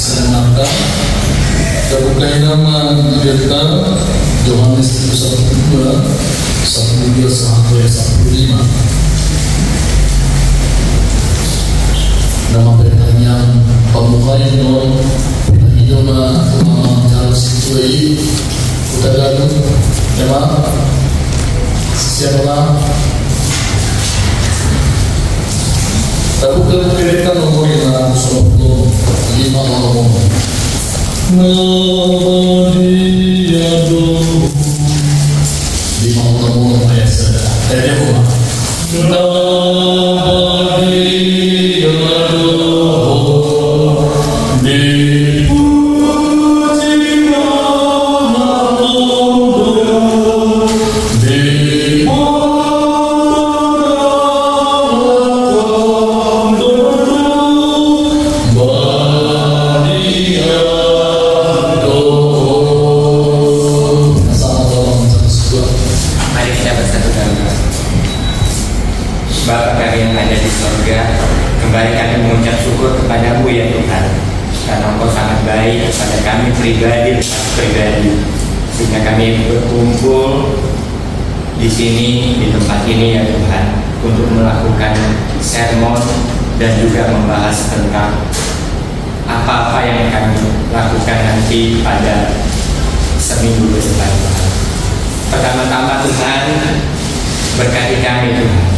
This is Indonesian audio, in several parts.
sebenarnya terbuka nama berita Yohanes 1:2 1:2 sampai 1:5. Nama pertanyaan pembukaan itu hidupnya jalan situasi utara tema siapa terbuka berita nomor yang 5 nomor ayat Bapa kami yang ada di surga, kembali kami mengucap syukur kepadamu ya Tuhan, karena Engkau sangat baik kepada kami pribadi, sehingga kami berkumpul di sini, di tempat ini ya Tuhan, untuk melakukan sermon dan juga membahas tentang apa-apa yang kami lakukan nanti pada seminggu ke depan Tuhan. Pertama-tama Tuhan, berkati kami Tuhan.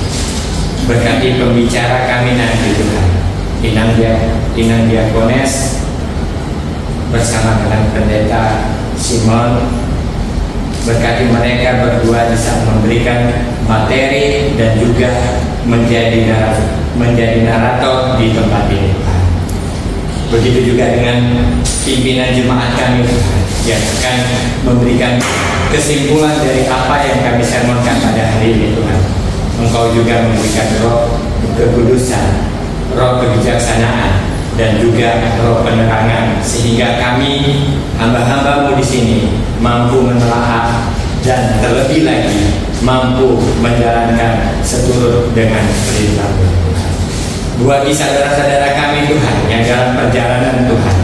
Berkati pembicara kami nanti Tuhan, Inang Diakones bersama dengan Pendeta Simon. Berkati mereka berdua di saat memberikan materi dan juga menjadi narator di tempat ini Tuhan. Begitu juga dengan pimpinan jemaat kami Tuhan, yang akan memberikan kesimpulan dari apa yang kami sermonkan pada hari ini Tuhan. Engkau juga memberikan roh kekudusan, roh kebijaksanaan, dan juga roh penerangan, sehingga kami hamba-hambamu di sini mampu menelaah dan terlebih lagi mampu menjalankan seturut dengan perintah-Mu. Buat saudara-saudara kami Tuhan yang dalam perjalanan Tuhan,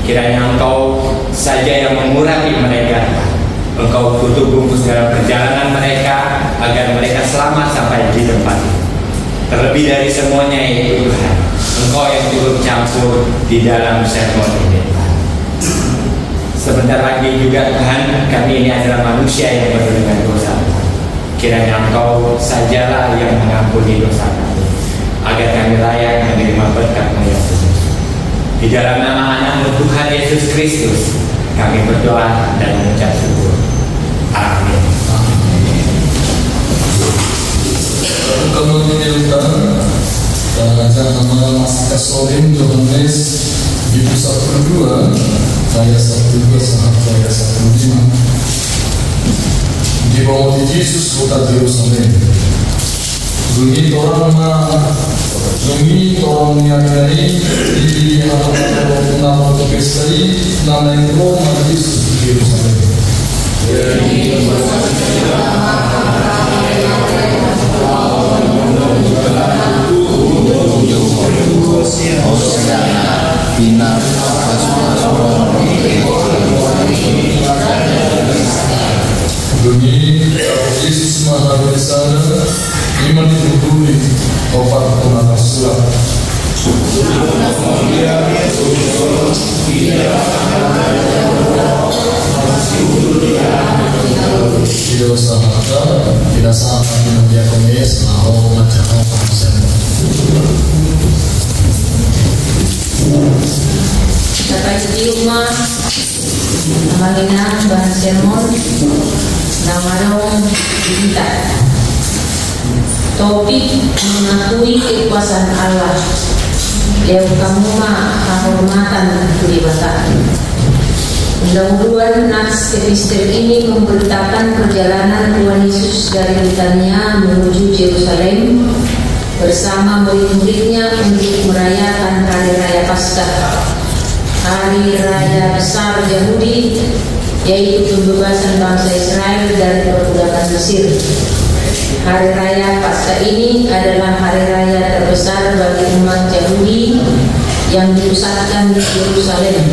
kiranya Engkau saja yang mengurapi mereka Tuhan. Engkau tutup bungkus dalam perjalanan mereka agar mereka selamat sampai di tempat ini. Terlebih dari semuanya itu Tuhan, Engkau yang turut campur di dalam sermon ini Tuhan. Sebentar lagi juga Tuhan, kami ini adalah manusia yang penuh dengan dosa Tuhan. Kiranya Engkau sajalah yang mengampuni dosa kami, agar kami layak menerima berkat-Mu yang kudus. Di dalam nama anak-Mu Tuhan Yesus Kristus, kami berdoa dan mengucap syukur. Amin. Kemudian kita nama Mas Kasorin Yohanes 1:2 ayat 1:2 sampai ayat 1:5. Di bawah Yesus kota Yerusalem. Bunyi orang menyadari di nama pestari nama yang Roma Yesus di Yerusalem. Bunyi Yesus Maha Besar, iman dihubungi opat penata surat. Tidak sahaja, tidak sama dengan Diakones, mau macam apa Kita baca di rumah, namanya bahan sermon, nama dong kita. Topik mengakui kekuasaan Allah. Yang kamu kehormatan kelibatan. Mudah-mudahan nats epistel ini memberitakan perjalanan Tuhan Yesus dari Betania menuju Yerusalem bersama murid-muridnya untuk merayakan Hari Raya Paskah, hari raya besar Yahudi, yaitu pembebasan bangsa Israel dari perbudakan Mesir. Hari Raya Paskah ini adalah hari raya terbesar bagi umat Yahudi yang dipusatkan di Yerusalem.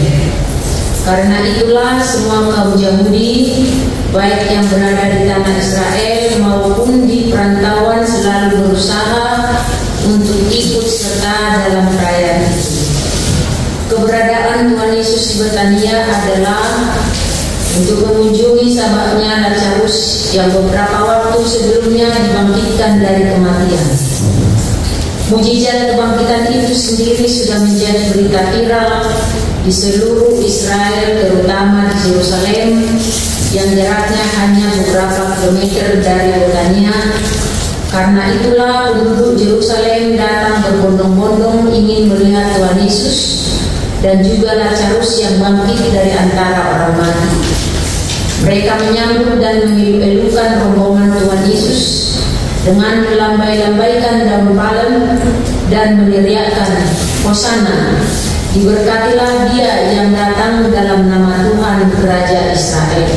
Karena itulah semua kaum Yahudi, baik yang berada di tanah Israel maupun di perantauan, selalu berusaha untuk ikut serta dalam perayaan itu. Keberadaan Tuhan Yesus di Betania adalah untuk mengunjungi sahabatnya Lazarus yang beberapa waktu sebelumnya dibangkitkan dari kematian. Mujizat kebangkitan itu sendiri sudah menjadi berita viral di seluruh Israel, terutama di Yerusalem yang jaraknya hanya beberapa kilometer dari Betania. Karena itulah penduduk Yerusalem datang berbondong-bondong ingin melihat Tuhan Yesus dan juga Lazarus yang bangkit dari antara orang mati. Mereka menyambut dan mengeluh-elukan rombongan Tuhan Yesus dengan melambai-lambaikan daun palem dan meneriakkan, "Hosana, diberkatilah Dia yang datang dalam nama Tuhan Raja Israel."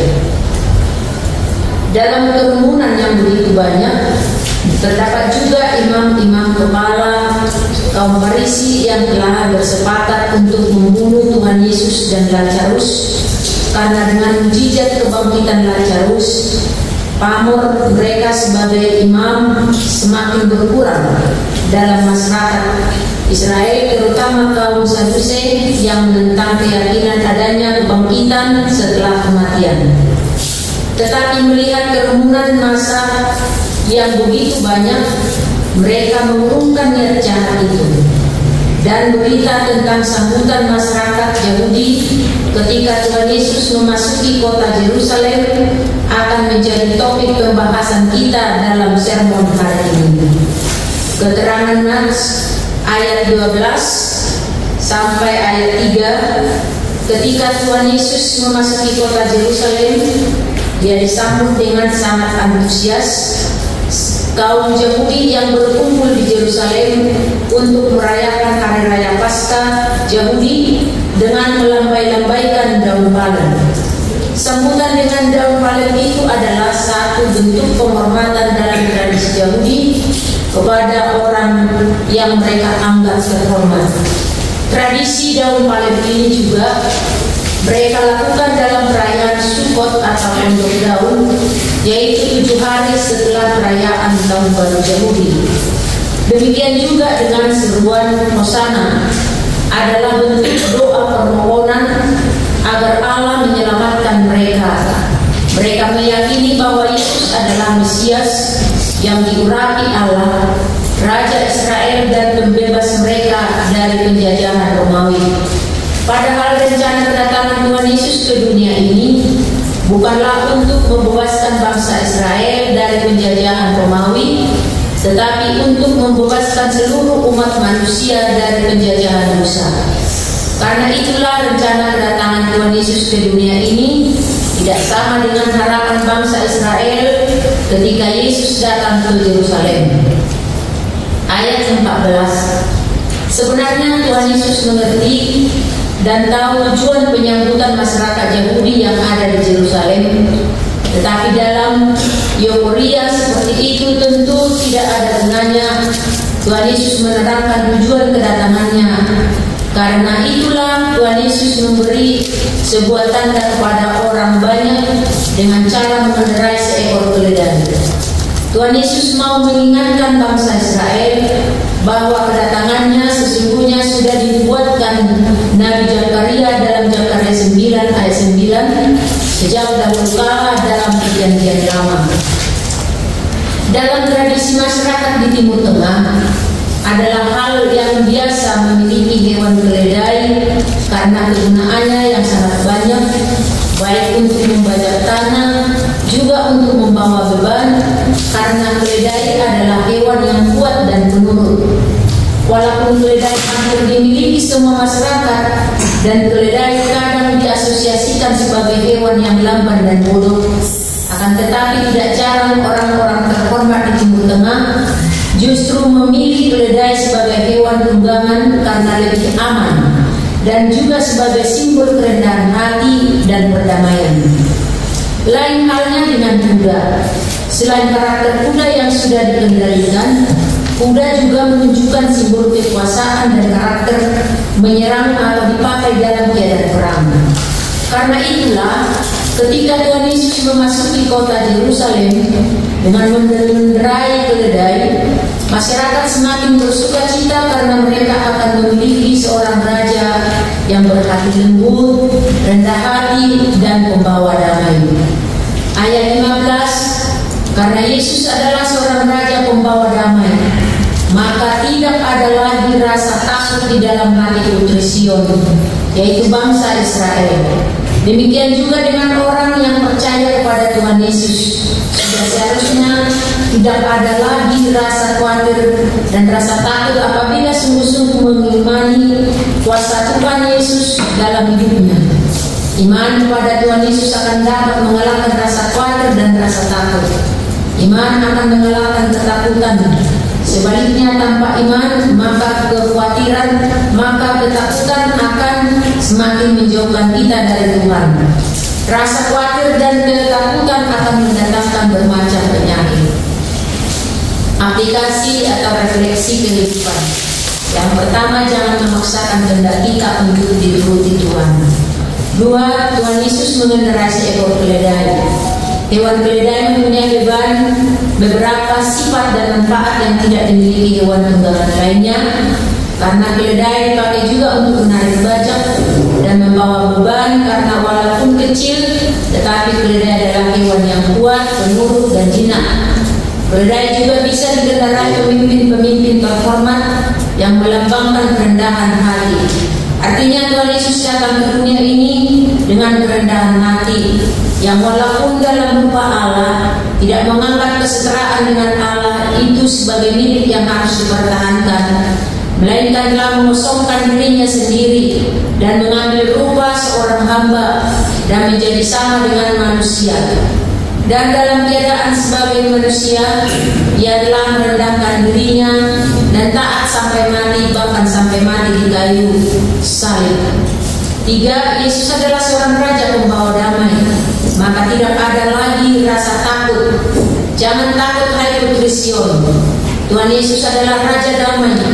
Dalam kerumunan yang begitu banyak, terdapat juga imam-imam kepala kaum Farisi yang telah bersepakat untuk membunuh Tuhan Yesus dan Lazarus, karena dengan mujizat kebangkitan Lazarus, pamor mereka sebagai imam semakin berkurang dalam masyarakat Israel, terutama kaum Sadusei yang menentang keyakinan adanya kebangkitan setelah kematian. Tetapi melihat kerumunan massa yang begitu banyak, mereka mengurungkan niat jahat itu. Dan berita tentang sambutan masyarakat Yahudi ketika Tuhan Yesus memasuki kota Yerusalem akan menjadi topik pembahasan kita dalam sermon hari ini. Keterangan Matius ayat 12 sampai ayat 3, ketika Tuhan Yesus memasuki kota Yerusalem, Dia disambut dengan sangat antusias. Kaum Yahudi yang berkumpul di Yerusalem untuk merayakan hari raya Paskah Yahudi dengan melambai-lambaikan daun palem. Sambutan dengan daun palem itu adalah satu bentuk penghormatan dalam tradisi Yahudi kepada orang yang mereka anggap terhormat. Tradisi daun palem ini juga mereka lakukan dalam perayaan Sukkot atau Pondok Daun, yaitu 7 hari setelah perayaan Tahun Baru Yahudi. Demikian juga dengan seruan Hosana adalah bentuk doa permohonan agar Allah menyelamatkan mereka. Mereka meyakini bahwa Yesus adalah Mesias yang diurapi Allah, Raja Israel dan pembebas mereka dari penjajahan Romawi. Padahal rencana kedatangan Tuhan Yesus ke dunia ini bukanlah untuk membebaskan bangsa Israel dari penjajahan Romawi, tetapi untuk membebaskan seluruh umat manusia dari penjajahan dosa. Karena itulah rencana kedatangan Tuhan Yesus ke dunia ini tidak sama dengan harapan bangsa Israel ketika Yesus datang ke Yerusalem. Ayat 14. Sebenarnya Tuhan Yesus mengerti dan tahu tujuan penyambutan masyarakat Yahudi yang ada di Yerusalem, tetapi dalam euforia seperti itu tentu tidak ada gunanya Tuhan Yesus menerangkan tujuan kedatangannya. Karena itulah Tuhan Yesus memberi sebuah tanda kepada orang banyak dengan cara mengendarai seekor keledai. Tuhan Yesus mau mengingatkan bangsa Israel bahwa kedatangannya sesungguhnya sudah dibuatkan Nabi Zakaria dalam Zakaria 9 ayat 9 sejak dahulu kala dalam perjanjian lama. Dalam tradisi masyarakat di Timur Tengah adalah hal yang biasa memiliki hewan keledai karena kegunaannya yang sangat banyak, baik untuk membajak tanah juga untuk membawa beban, karena keledai adalah hewan yang kuat dan penurut. Walaupun keledai hampir dimiliki semua masyarakat dan keledai kadang diasosiasikan sebagai hewan yang lamban dan bodoh, akan tetapi tidak jarang orang-orang terhormat di Timur Tengah justru memilih keledai sebagai hewan tunggangan karena lebih aman dan juga sebagai simbol kerendahan hati dan perdamaian. Lain halnya dengan kuda. Selain karakter kuda yang sudah dikendalikan, kuda juga menunjukkan simbol kekuasaan dan karakter menyerang atau dipakai dalam keadaan perang. Karena itulah ketika Tuhan Yesus memasuki kota Yerusalem dengan mengendarai keledai, masyarakat semakin bersukacita karena mereka akan memiliki seorang raja yang berhati lembut, rendah hati, dan pembawa damai. Ayat 15, karena Yesus adalah seorang raja pembawa damai, maka tidak ada lagi rasa takut di dalam hati putri Sion, yaitu bangsa Israel. Demikian juga dengan orang yang percaya kepada Tuhan Yesus. Sudah seharusnya tidak ada lagi rasa khawatir dan rasa takut apabila sungguh-sungguh mengimani kuasa Tuhan Yesus dalam hidupnya. Iman kepada Tuhan Yesus akan dapat mengalahkan rasa khawatir dan rasa takut. Iman akan mengalahkan ketakutan. Sebaliknya, tanpa iman, maka kekhawatiran, maka ketakutan akan semakin menjauhkan kita dari Tuhan. Rasa khawatir dan ketakutan akan mendatangkan bermacam penyakit. Aplikasi atau refleksi kehidupan. Yang pertama, jangan memaksakan kehendak kita untuk dituruti Tuhan. 2. Tuhan Yesus mengenerasi ekor keledai. Hewan keledai mempunyai beberapa sifat dan manfaat yang tidak dimiliki hewan tunggangan lainnya. Karena keledai dipakai juga untuk menarik bajak dan membawa beban, karena walaupun kecil, tetapi keledai adalah hewan yang kuat, penurut, dan jinak. Keledai juga bisa dikendarai pemimpin-pemimpin terhormat yang melambangkan kerendahan hati. Artinya Tuhan Yesus datang ke dunia ini dengan kerendahan hati, yang walaupun dalam rupa Allah tidak menganggap kesetaraan dengan Allah itu sebagai milik yang harus dipertahankan, melainkan telah mengosongkan dirinya sendiri dan mengambil rupa seorang hamba dan menjadi sama dengan manusia. Dan dalam keadaan sebagai manusia, ia telah merendahkan dirinya dan taat sampai mati, bahkan sampai mati di kayu salib. 3. Yesus adalah seorang raja pembawa damai, maka tidak ada lagi rasa takut. Jangan takut, hai putri Sion. Tuhan Yesus adalah raja damai,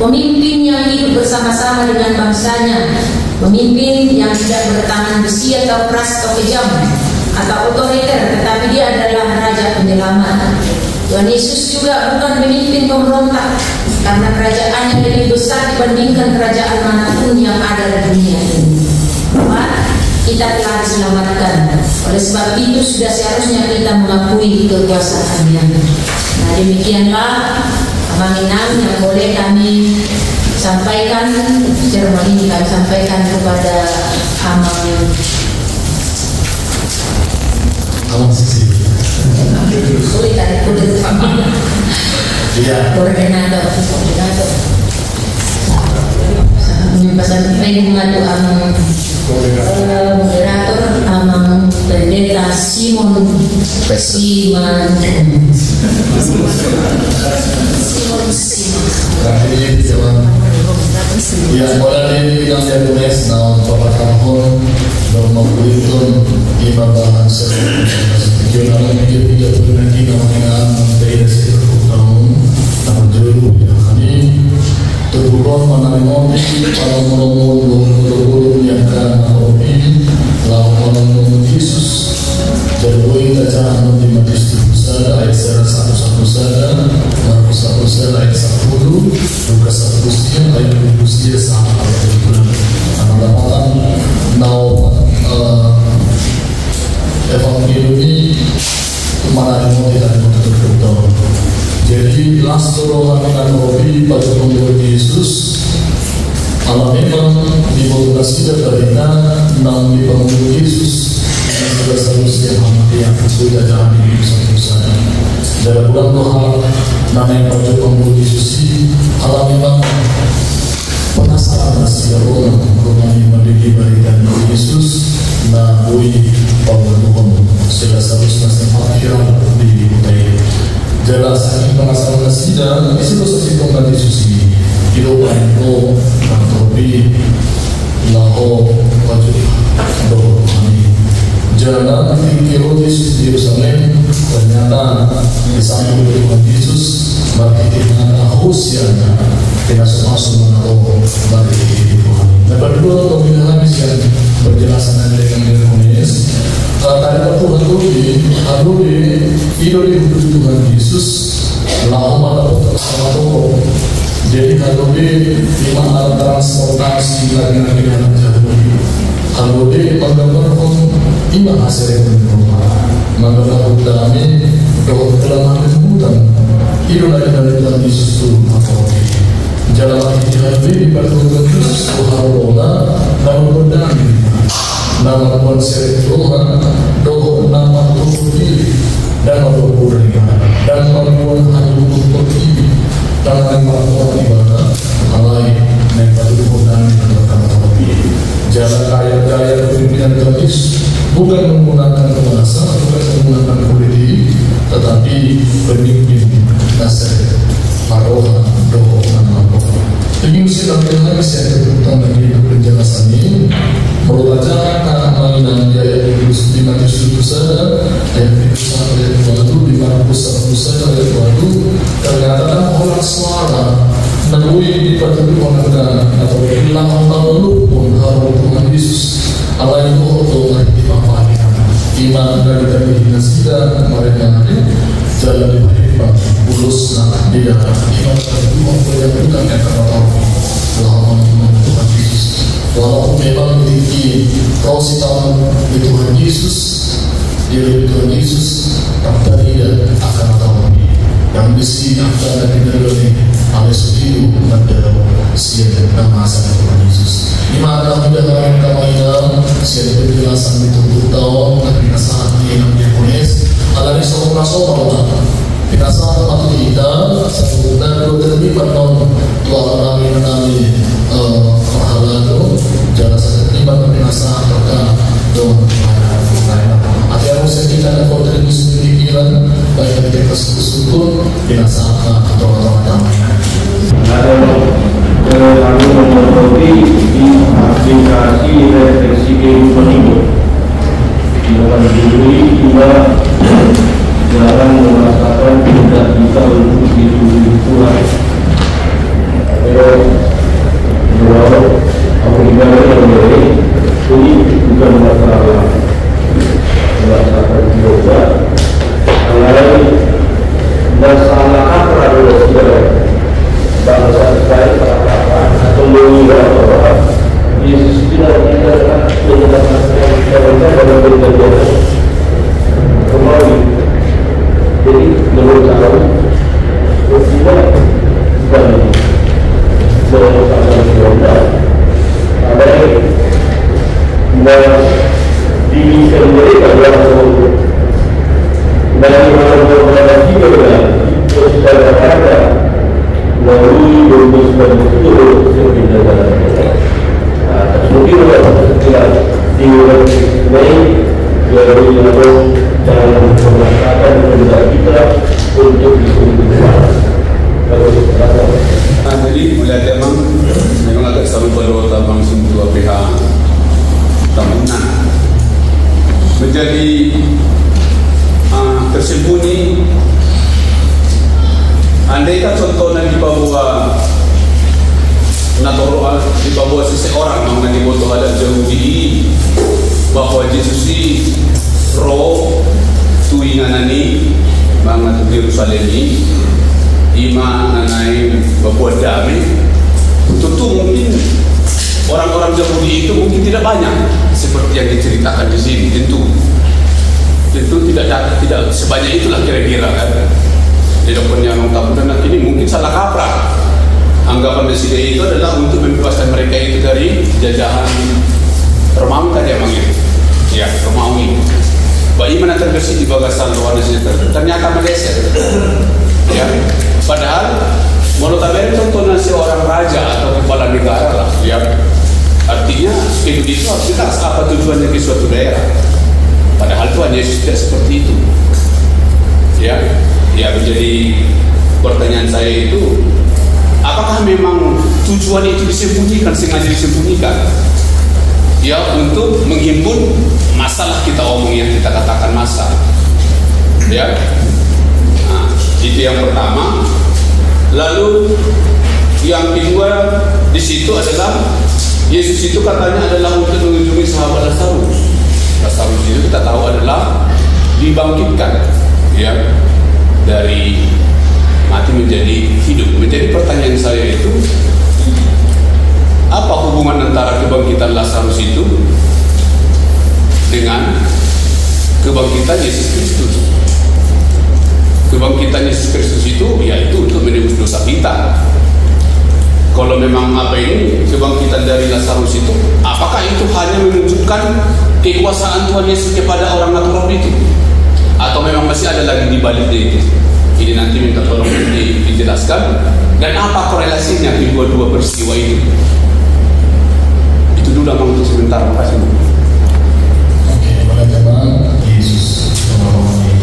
pemimpin yang hidup bersama-sama dengan bangsanya, pemimpin yang tidak bertangan besi atau keras atau kejam atau otoriter, tetapi dia adalah raja penyelamat. Tuhan Yesus juga bukan pemimpin pemberontak, karena kerajaannya lebih besar dibandingkan kerajaan manapun yang ada di dunia ini. Kita telah diselamatkan, oleh sebab itu sudah seharusnya kita mengakui kekuasaannya. Nah, demikianlah amanah yang boleh kami sampaikan. Sermon ini kami sampaikan kepada Aman sisi. Sulit dari kulit. Iya. Koordinator. Pesan pengumuman moderator amang pendeta Simon. Terakhir jalan. Ya, mulai yang Indonesia na papatahon dalam membuatkan ibadah seperti yang kita nanti namanya dari tahun tahun 2000 ya kami terbuka menarimoni para murid yang kami lawan Yesus jadi kita di Matius 1 ayat 1 Markus 1 ayat 10 Lukas 1 ayat 20 sama anak-anak now evangelium ini menarimoni dan betul-betul. Jadi last orang akan hobi pada pengikut Yesus. Kalau memang dimutasi dari nang di pengikut Yesus, sudah seharusnya yang sudah jangan dipisah-pisah. Dari bulan Tuhan, nama yang pada pengikut Yesus ini, kalau memang penasaran nasihat orang yang memiliki berikan Yesus, nah bui Tuhan sudah seharusnya semakin di kota ini. Jelas ini penasaran nasihat, isi proses pengikut Yesus ini. Hidupan itu terlebih laho wajib doa kami. Jalan di Yesus di Yerusalem ternyata di samping Tuhan Yesus bagi kita Hosiana kita semua menaruh bagi Tuhan. Yang kedua untuk habis yang berjelasan dengan Yohanes tadi Tuhan Haduri idoli Tuhan Yesus lama sama Tuhan. Jadi Haduri lima transportasi lagi dengan Haduri. Haduri menggambarkan iman hasil yang berubah. Menggambarkan kami bahwa dalam kesebutan idola dari Tuhan Yesus itu jalan lagi Haduri diperlukan Yesus Tuhan dan berdamai. Nama konsep Tuhan, doa nama Tuhan diri dan berpurnia dan membuat hal untuk diri dan melakukan ibadah alai dan berpurnia dan berkata-kata jalan kaya kepimpinan Kristus bukan menggunakan kuasa, bukan menggunakan politik, tetapi pemimpin nasihat paroha doa nama Tuhan. Ingin sedang habis yang terutama dari penjelasan ini perlu baca karena mainan ayat 5 saja ayat 1 ayat 2 5 saja ayat 2 ternyata orang suara melalui dipertemukan atau hilang tahun pun harus Tuhan Yesus Allah itu untuk dipakai iman dari dinas kita mereka jalan di bawah bulus dia iman dari Tuhan yang bukan yang terlalu lawan Tuhan Yesus. Walaupun memang memiliki kausitan di Tuhan Yesus, di Tuhan Yesus, tapi dia akan tahu yang mesti akan diberi oleh setiap pada siapa nama asal Tuhan Yesus. Di mana kita dalam kamera siapa penjelasan itu tahu tapi saat ini namanya Yohanes ada di seorang kita saat waktu kita dan terlibat tahun Tuhan kami hal itu jangan terlibat binasa apakah Tuhan artinya harusnya kita ada kontribusi pikiran baik dari bersyukur binasa atau damai. Ada lalu memperbaiki aplikasi refleksi kehidupan hidup dalam diri juga jarang merasakan tidak bisa untuk diuji Tuhan. Kalau aplikasi yang baik ini bukan masalah merasakan juga, lain masalah apa adalah segala bangsa sekali atau mengira bahwa Yesus tidak menyatakan dalam berita kembali. Jadi menurut saya tidak bukan sesuatu yang ada diri sendiri adalah sesuatu dari mana kita posisi ada melalui rumus itu sebenarnya mungkin tidak diulangi dari jangan mengatakan kepada kita untuk dikumpulkan. Jadi melihat memang agak selalu berdoa langsung dua pihak tamunan menjadi tersembunyi. Andaikan contohnya di bawah natural di bawah seseorang mengenai boto adat Yahudi bahwa Yesus ini roh tuinganani banget Yerusalem ini iman nanai berbuat damai tentu mungkin orang-orang Yahudi itu mungkin tidak banyak seperti yang diceritakan di sini tentu tidak sebanyak itulah kira-kira kan tidak punya tamu dan ini mungkin salah kaprah anggapan Mesir itu adalah untuk membebaskan mereka itu dari jajahan Romawi kan ya manggil ya Romawi bagaimana terbersih di bagasan Yohanes ternyata meleset ya padahal menurut Abel contohnya seorang raja atau kepala negara lah ya artinya itu harus jelas apa tujuannya ke suatu daerah padahal Tuhan Yesus tidak seperti itu ya menjadi pertanyaan saya itu apakah memang tujuan itu disembunyikan sengaja disembunyikan ya untuk menghimpun masalah kita omong yang kita katakan masalah ya nah, itu yang pertama Lalu yang kedua di situ adalah Yesus itu katanya adalah untuk mengunjungi sahabat Lazarus. Lazarus itu kita tahu adalah dibangkitkan ya dari mati menjadi hidup. Menjadi pertanyaan saya itu, apa hubungan antara kebangkitan Lazarus itu dengan kebangkitan Yesus Kristus? Kebangkitan Yesus Kristus itu yaitu untuk menebus dosa kita. Kalau memang apa ini kebangkitan dari Lazarus itu, apakah itu hanya menunjukkan kekuasaan Tuhan Yesus kepada orang natural itu, atau memang masih ada lagi di baliknya itu? Ini nanti minta tolong dijelaskan. Dan apa korelasinya kedua-dua peristiwa itu? Itu dulu Abang untuk sebentar. Terima kasih. Oke, teman-teman, Yesus menolongi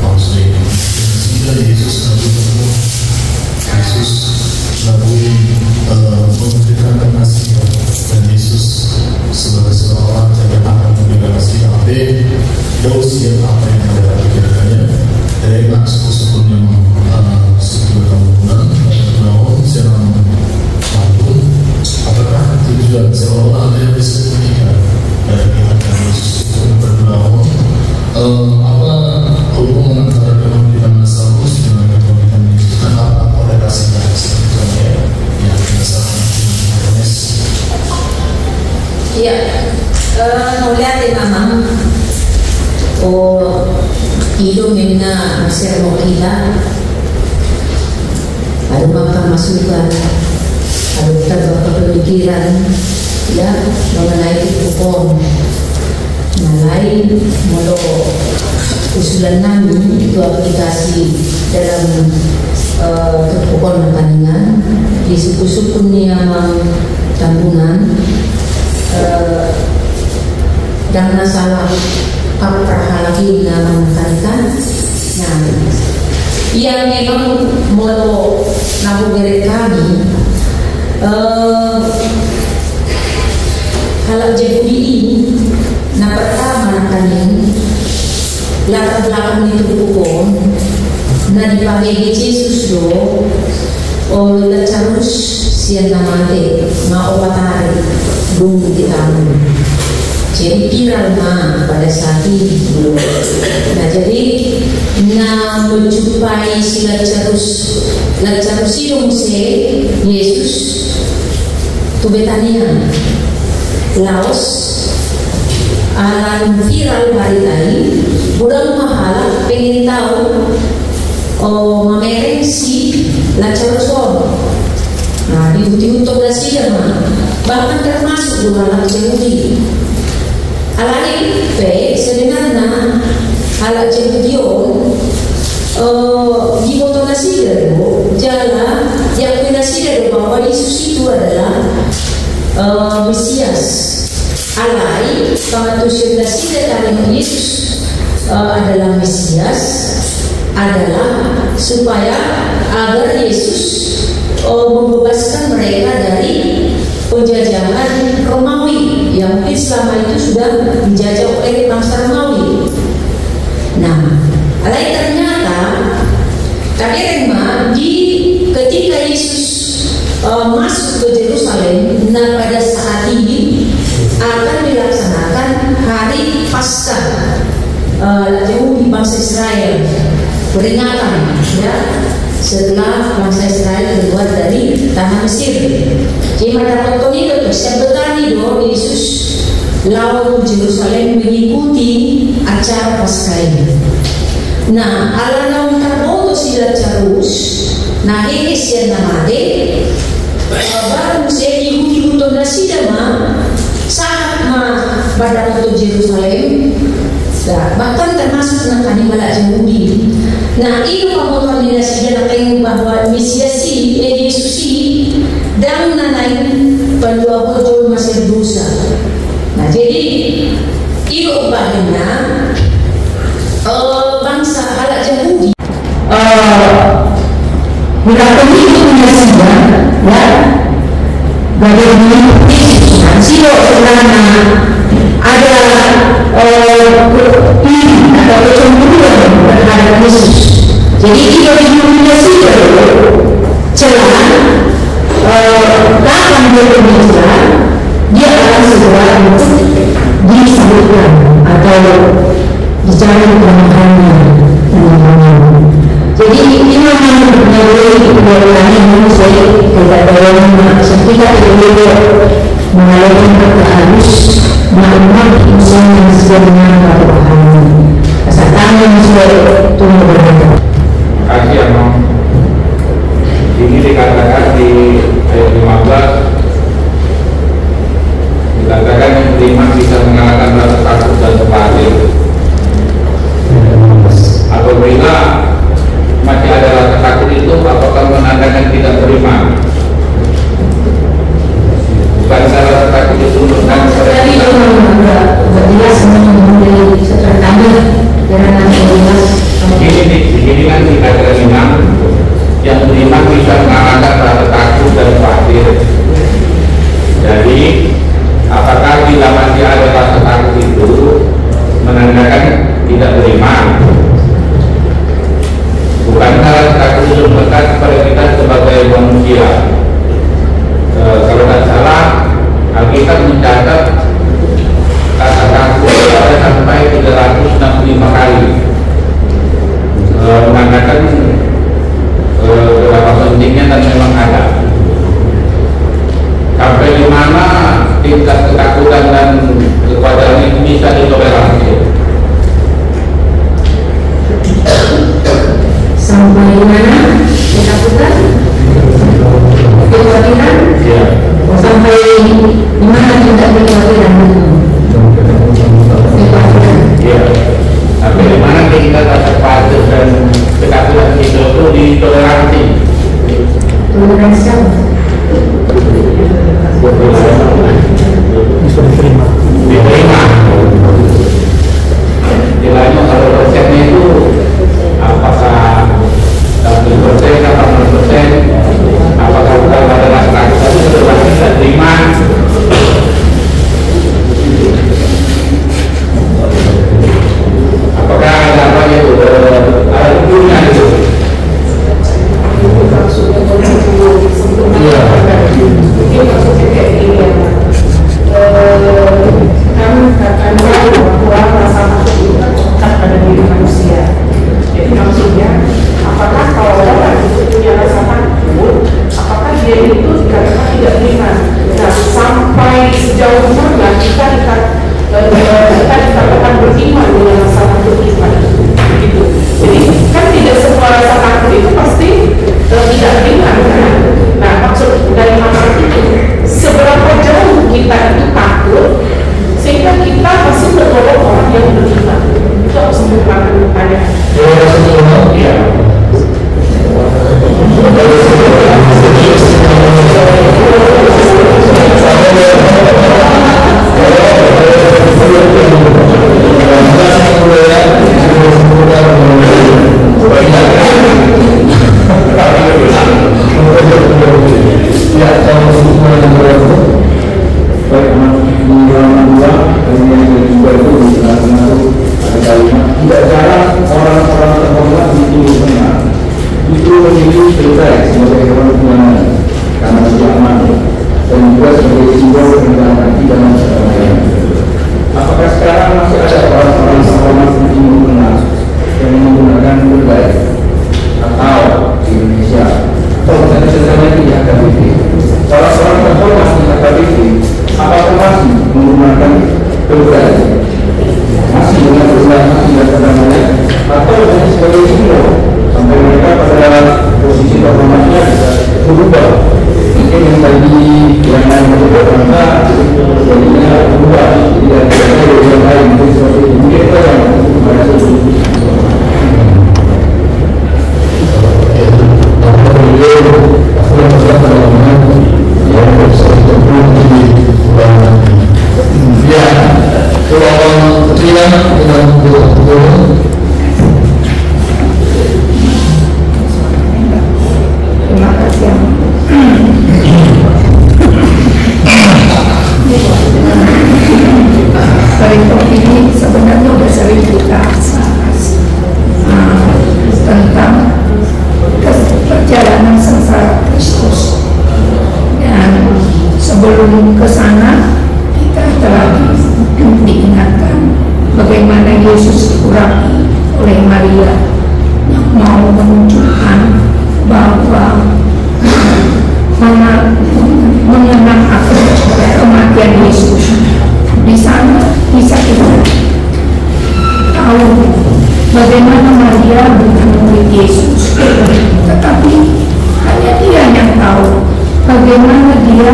manusia. Yesus lalu memberikan kasih, dan Yesus sebagai seorang yang akan memberikan kasih jauh siang apa yang ada pikirkannya dari suku-sukunya suku kampungan namun seorang pantun apakah tujuan seolah ada yang bisa menikah dari pihak Yesus itu berlawan apa hubungan antara kebangkitan Lazarus dengan kebangkitan Yesus, dan apa korelasinya sebetulnya yang berdasarkan Yohanes? Iya, melihat memang hidup mina masih mau kita ada maka masukan, ada kita pemikiran ya mengenai hukum. Nah, lain molo usulan kami itu aplikasi dalam kepukuhan pertandingan di suku-suku niamang tambunan dan masalah kaprahalagi namang kalikan. Nah, yang memang molo nabugere kami halak jadi ini. Nah, pertama kali latar belakang itu hukum. Nah, dipakai Yesus do Lazarus siang namante ma obatari bumbu kita. Jadi viral pada saat ini belum. Nah, jadi menjumpai si Lazarus itu Yesus tu Betania Laos alam viral hari tadi budak mahal pengen tahu mamereng si Lazarus. Nah, di untuk dasar bahkan termasuk dua anak Yahudi. Alani sebenarnya alat Yahudi di foto nasir jalan yang nasir bahwa Yesus itu adalah Mesias. Alai pengatusan nasir dari Yesus adalah Mesias adalah supaya agar Yesus membebaskan mereka dari penjajahan Romawi yang selama itu sudah dijajah oleh bangsa Romawi. Nah, alai ternyata tapi ketika Yesus masuk ke Yerusalem, nah pada saat ini akan dilaksanakan hari Paskah Yahudi bangsa Israel, peringatan ya setelah bangsa Israel keluar dari tanah Mesir. Jadi pada waktu itu persiapan Yesus lalu Yerusalem mengikuti acara Paskah ini. Nah, ala naung terboto si Lazarus, nah ini siya namade, baru saya ikuti untuk nasi dama saat pada waktu Yerusalem. Nah, bahkan termasuk nakani balak Yahudi. Nah, itu kamu kombinasi dan kayu bahwa Mesias Yesus dan nanai pendua botol masih dosa. Nah, jadi itu bahannya bangsa balak Yahudi. Berapa itu punya sidang, ya? Bagaimana Yesus? Silo sebenarnya ada pilih atau kecemburuan terhadap Yesus. Jadi dia didominasi celah, kapan dia berbicara, dia akan segera untuk disebutkan atau dicari kelemahannya. Jadi ini memang melalui kebenaran yang saya tidak dalam sertifikat itu mengalami kata halus maklumat insan yang sebenarnya pada pahami asalkan yang saya tunggu berkata. Kasih Abang. Ini dikatakan di ayat 15 dikatakan yang beriman bisa mengalahkan rasa takut dan khawatir. Apabila masih ada rasa takut itu, apakah menandakan tidak beriman? Bukan rasa takut itu menunjukkan tadi jelas mengenai setertanya dengan jelas. Ini kan dikatakan imam yang beriman bisa mengalahkan rasa takut dan khawatir. Jadi apakah bila masih ada rasa takut itu menandakan tidak beriman? Bukankah rasa takut itu melekat kepada kita sebagai manusia? Kalau tidak salah, Alkitab mencatat rasa takut ada sampai 365 kali, menandakan berapa pentingnya dan memang ada. Sampai di mana tingkat ketakutan dan kekhawatiran ini bisa ditoleransi? Sampai mana ketakutan, kekhawatiran, sampai di mana tidak kekhawatiran itu? Iya. Sampai di mana tingkat rasa khawatir dan ketakutan itu ditoleransi? Toleransi diterima. Nilainya kalau persennya itu apakah 80%, 80%, apakah bukan pada rasa takut tapi sudah bisa terima? Apakah ada apa itu? Ada hukumnya itu? Kami katakan bahwa rasa takut itu terletak pada diri manusia. Jadi maksudnya, apakah kalau orang itu punya rasa takut, apakah dia itu dikatakan tidak beriman? Nah, sampai sejauh mana kita dikatakan beriman dengan rasa takut kita? Gitu. Jadi kan tidak semua rasa takut itu pasti tidak beriman, kan? Nah, maksud dari makna itu, seberapa jauh kita itu takut sehingga kita masih tergolong orang yang beriman? Itu harus diperhatikan. Iya. Tidak jarang orang-orang terhormat di Timur Tengah justru memilih pilpres sebagai hewan kemenangan karena tidak aman dan juga sebagai simbol kerendahan hati dan masyarakat. Apakah sekarang masih ada orang-orang terhormat di Timur Tengah yang menggunakan pilpres atau di Indonesia atau misalnya di HKBP? Orang-orang terhormat di HKBP apakah masih menggunakan pilpres? Masih dengan berbagai tidak perdamaian atau hanya sebagai simbol sampai mereka pada posisi terhormatnya bisa berubah. Mungkin yang tadi yang lain berubah jadinya berubah, jadi ada yang lain mungkin seperti itu. Mungkin itu yang pada Terima kasih. Perintah ini sebenarnya sudah sering kita tentang perjalanan sengsara Yesus diurapi oleh Maria yang mau menunjukkan bahwa mengenang akan kematian Yesus. Di sana bisa kita tahu bagaimana Maria bukan murid Yesus, tetapi hanya dia yang tahu bagaimana dia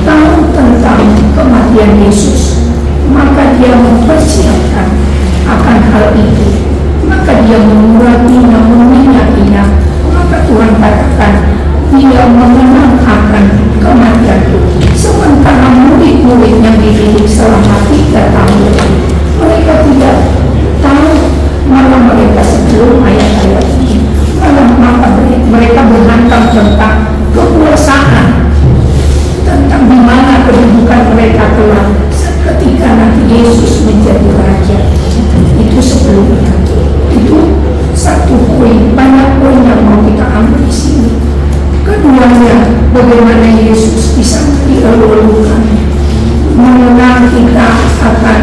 tahu tentang kematian Yesus. Maka dia mempersiapkan akan hal itu. Maka dia mengurapinya, meminyakinya. Maka Tuhan katakan dia mengenang akan kematian itu. Sementara murid-murid yang dididik selama 3 tahun mereka tidak tahu, malah mereka sebelum ayat-ayat ini maka mereka berhantam tentang kekuasaan, tentang di mana kedudukan mereka kelak ketika nanti Yesus menjadi raja. Itu sebelumnya. Itu satu poin, banyak poin yang mau kita ambil di sini. Keduanya, bagaimana Yesus bisa dielulukan, mengenang kita akan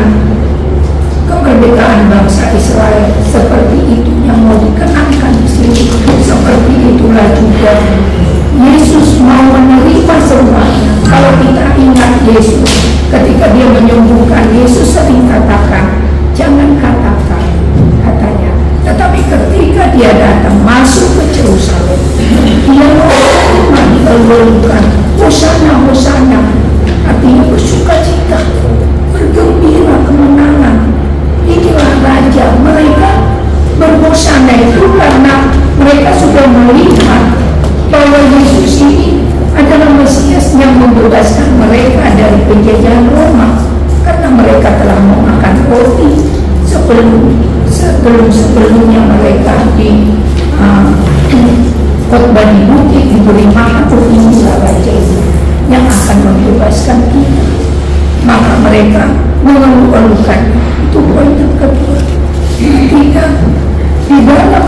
kemerdekaan bangsa Israel. Seperti itu yang mau dikenangkan di sini. Seperti itulah juga Yesus mau menerima semuanya. Kalau kita ingat Yesus, ketika dia menyembuhkan, Yesus sering katakan, jangan katakan, katanya. Tetapi ketika dia datang masuk ke Yerusalem, dia mau dielulukan, hosana, hosana, artinya bersuka cita, bergembira, kemenangan. Inilah raja. Mereka berhosana itu karena mereka sudah melihat bahwa Yesus ini adalah Mesias yang membebaskan mereka dari penjajahan Roma, karena mereka telah memakan roti sebelumnya mereka di khotbah di bukit diberi makan. Inilah raja yang akan membebaskan kita. Maka mereka mengeluh-elukan. Itu poin yang kedua. Ketiga, di dalam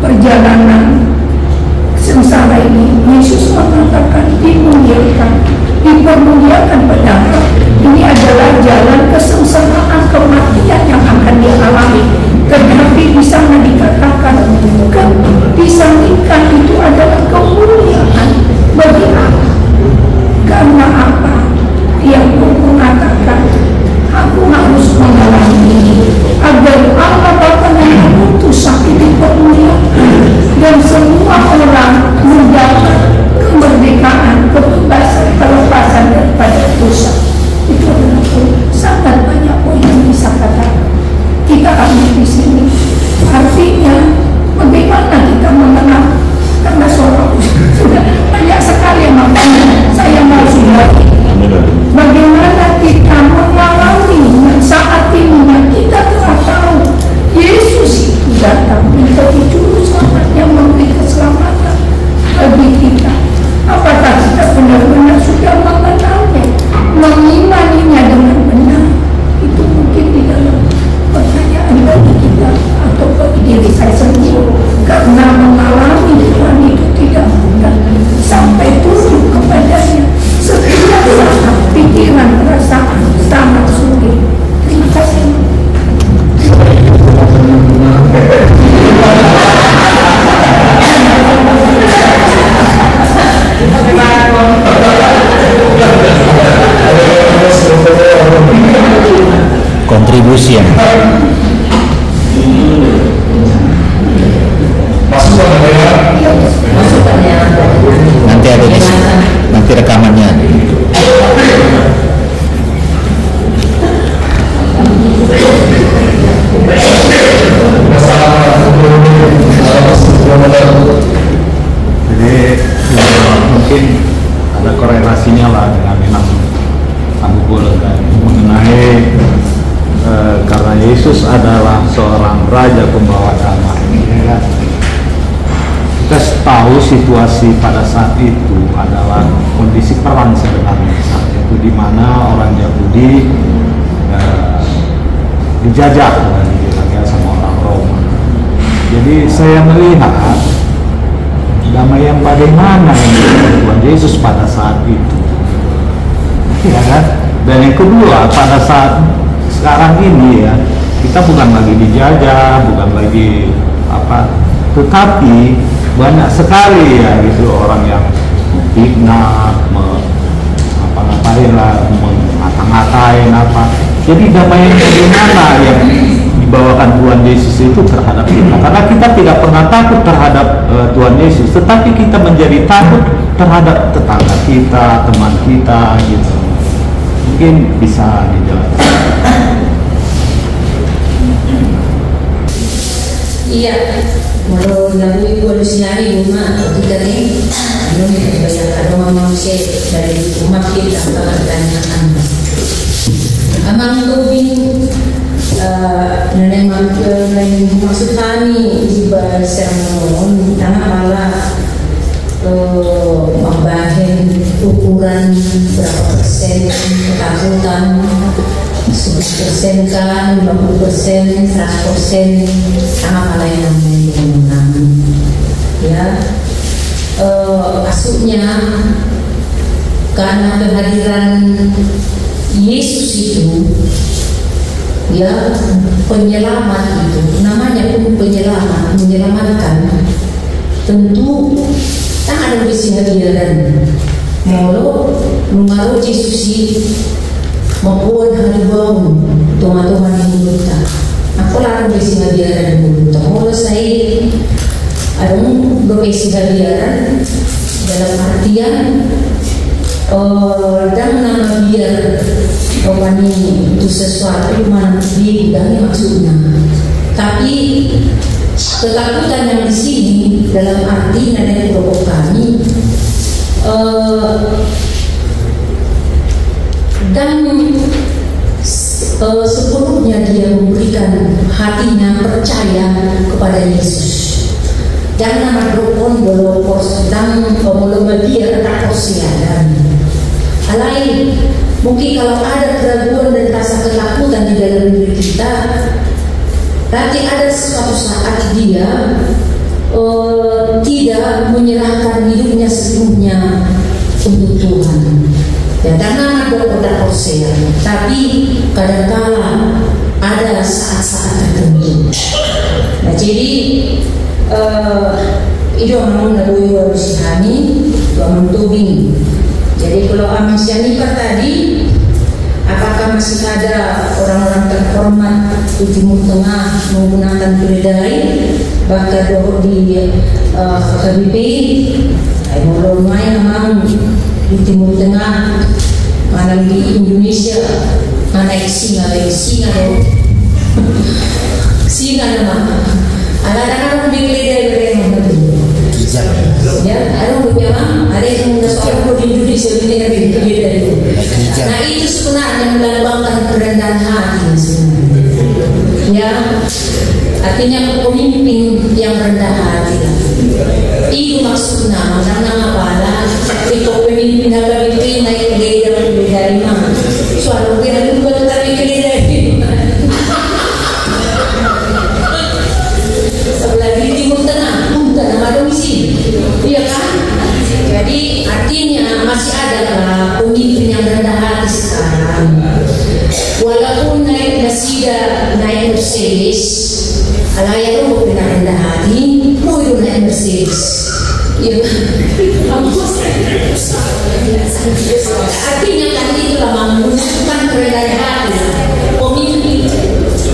perjalanan sengsara ini Yesus mengatakan dipermuliakan padahal ini adalah jalan kesengsaraan, kematian yang akan dia alami. Tetapi di sana dikatakan disandingkan itu adalah kemuliaan bagi Allah. Karena apa? Dia pun mengatakan, aku harus mengalami ini agar Allah Bapa yang mengutus aku dipermuliakan dan semua orang mendapat kemerdekaan, kebebasan, kelepasan daripada dosa. Itu adalah sangat banyak poin yang bisa katakan. Kita ambil di sini. Artinya bagaimana kita mengenal, karena seorang sudah banyak sekali makanya saya mau sudah. Bagaimana kita mengalami saat ini kita telah tahu Yesus itu datang menjadi juru selamat yang memberi keselamatan bagi kita. Apakah kita benar-benar sudah mengenalnya, mengimaninya dengan benar? Itu mungkin di dalam pertanyaan bagi kita atau bagi diri saya sendiri, karena mengalami Tuhan itu tidak mudah. Sampai tunduk kepadanya setiap saat, pikiran, perasaan sangat sulit. Terima kasih. Kontribusi yang nanti ada di nanti rekamannya. Jadi mungkin ada korelasinya lah dengan memang Abu Boleh mengenai karena Yesus adalah seorang raja pembawa damai. Kita tahu situasi pada saat itu adalah kondisi perang sebenarnya saat itu, di mana orang Yahudi dijajah sama orang Roma. Jadi saya melihat damai yang bagaimana yang Tuhan Yesus pada saat itu, ya kan? Dan yang kedua, pada saat sekarang ini ya, kita bukan lagi dijajah, bukan lagi apa, tetapi banyak sekali ya gitu orang yang fitnah, ngapain lah, mengata-ngatain apa. Jadi damai yang bagaimana yang dibawakan Tuhan Yesus itu terhadap kita, karena kita tidak pernah takut terhadap Tuhan Yesus, tetapi kita menjadi takut terhadap tetangga kita, teman kita gitu. Mungkin bisa dijelaskan. Iya, kalau lalu evolusiari rumah kita nih, banyak ada manusia dari rumah kita pertanyaan. Amang tubing nenek maksud kami di bahasa mohon tanah malah membahen ukuran berapa persen ketakutan, 10% kan, 50%, 100%, sama malah yang namanya ya. Maksudnya karena kehadiran Yesus itu ya, penyelamat itu namanya pun penyelamat, menyelamatkan. Tentu tak ada besi hadiran molo lumaro Yesus membuat hari bangun teman-teman yang kita aku lalu besi hadiran dulu molo saya ada besi hadiran dalam artian dan nama biar ini itu sesuatu mandiri maksudnya, tapi ketakutan yang di sini dalam arti nenek provok kami dan sepenuhnya dia memberikan hatinya percaya kepada Yesus. Dan nama dropon bolopos dan dia tak kosiadan. Alai mungkin kalau ada keraguan dan rasa ketakutan di dalam diri kita, nanti ada suatu saat dia tidak menyerahkan hidupnya sepenuhnya untuk Tuhan. Ya, karena ada kota kosea, tapi kadangkala ada saat-saat tertentu. Nah, jadi itu orang nabi harus kami, orang tubing. Jadi kalau Amasianikar tadi, apakah masih ada orang-orang terhormat di Timur Tengah menggunakan keledai, bahkan di KBP, mulai main memang di Timur Tengah, mana di Indonesia, mana singa nama, ada di keledai ya, ada beberapa, ada yang seorang di Indonesia dengan dia dari. Nah itu sebenarnya melambangkan kerendahan hati. Ya, artinya pemimpin yang rendah hati. Itu maksudnya, karena apa? Itu pemimpin agak dipilih naik dari mana? Soal kita juga tetapi dari sebelah di Timur Tengah, bukan nama domisi. Iya kan? Jadi artinya masih ada pemimpin yang rendah hati sekarang. Walaupun naik Nasida, naik Mercedes, alaya itu bukan rendah hati, mau itu naik Mercedes. Iya kan? Artinya kan itulah menunjukkan kerendahan hati.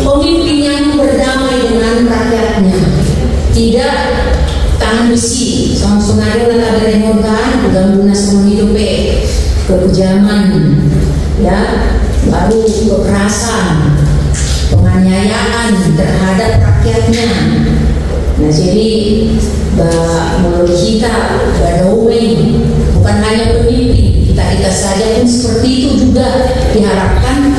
Pemimpin yang berdamai dengan rakyatnya, tidak tangan besi, sama sengaja lah ada remorkan, gangguan semua hidup kekejaman, ya, baru kekerasan, penganiayaan terhadap rakyatnya. Nah jadi menurut kita badawai bukan hanya pemimpin, kita saja pun seperti itu juga diharapkan.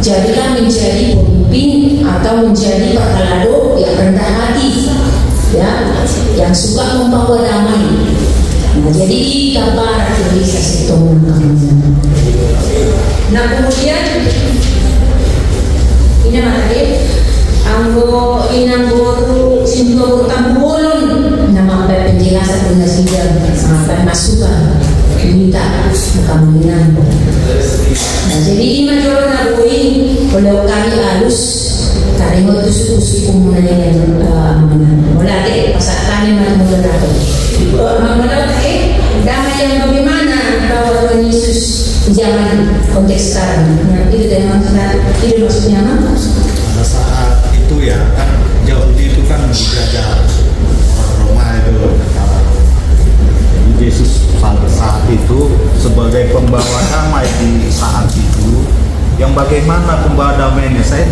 Jadilah menjadi pemimpin atau menjadi perhalado yang rendah hati, ya, yang suka membawa damai. Nah, jadi gambar realisasi itu. Nah kemudian ini materi anggo inangguru cinta tambulun nama penjelasan penjelasan sampai masukan kita kemungkinan Nah, jadi ini majulah nabui kalau kami halus kami mau tusuk kumunanya mulai deh pasal kami mau mulai damai yang bagaimana bahwa Tuhan Yesus zaman konteks sekarang. Nah, itu dari maksudnya apa? Pada saat itu ya kan Yahudi itu kan dijajah orang Roma itu negara. Jadi Yesus pada saat itu sebagai pembawa damai di saat itu, yang bagaimana pembawa damainya saya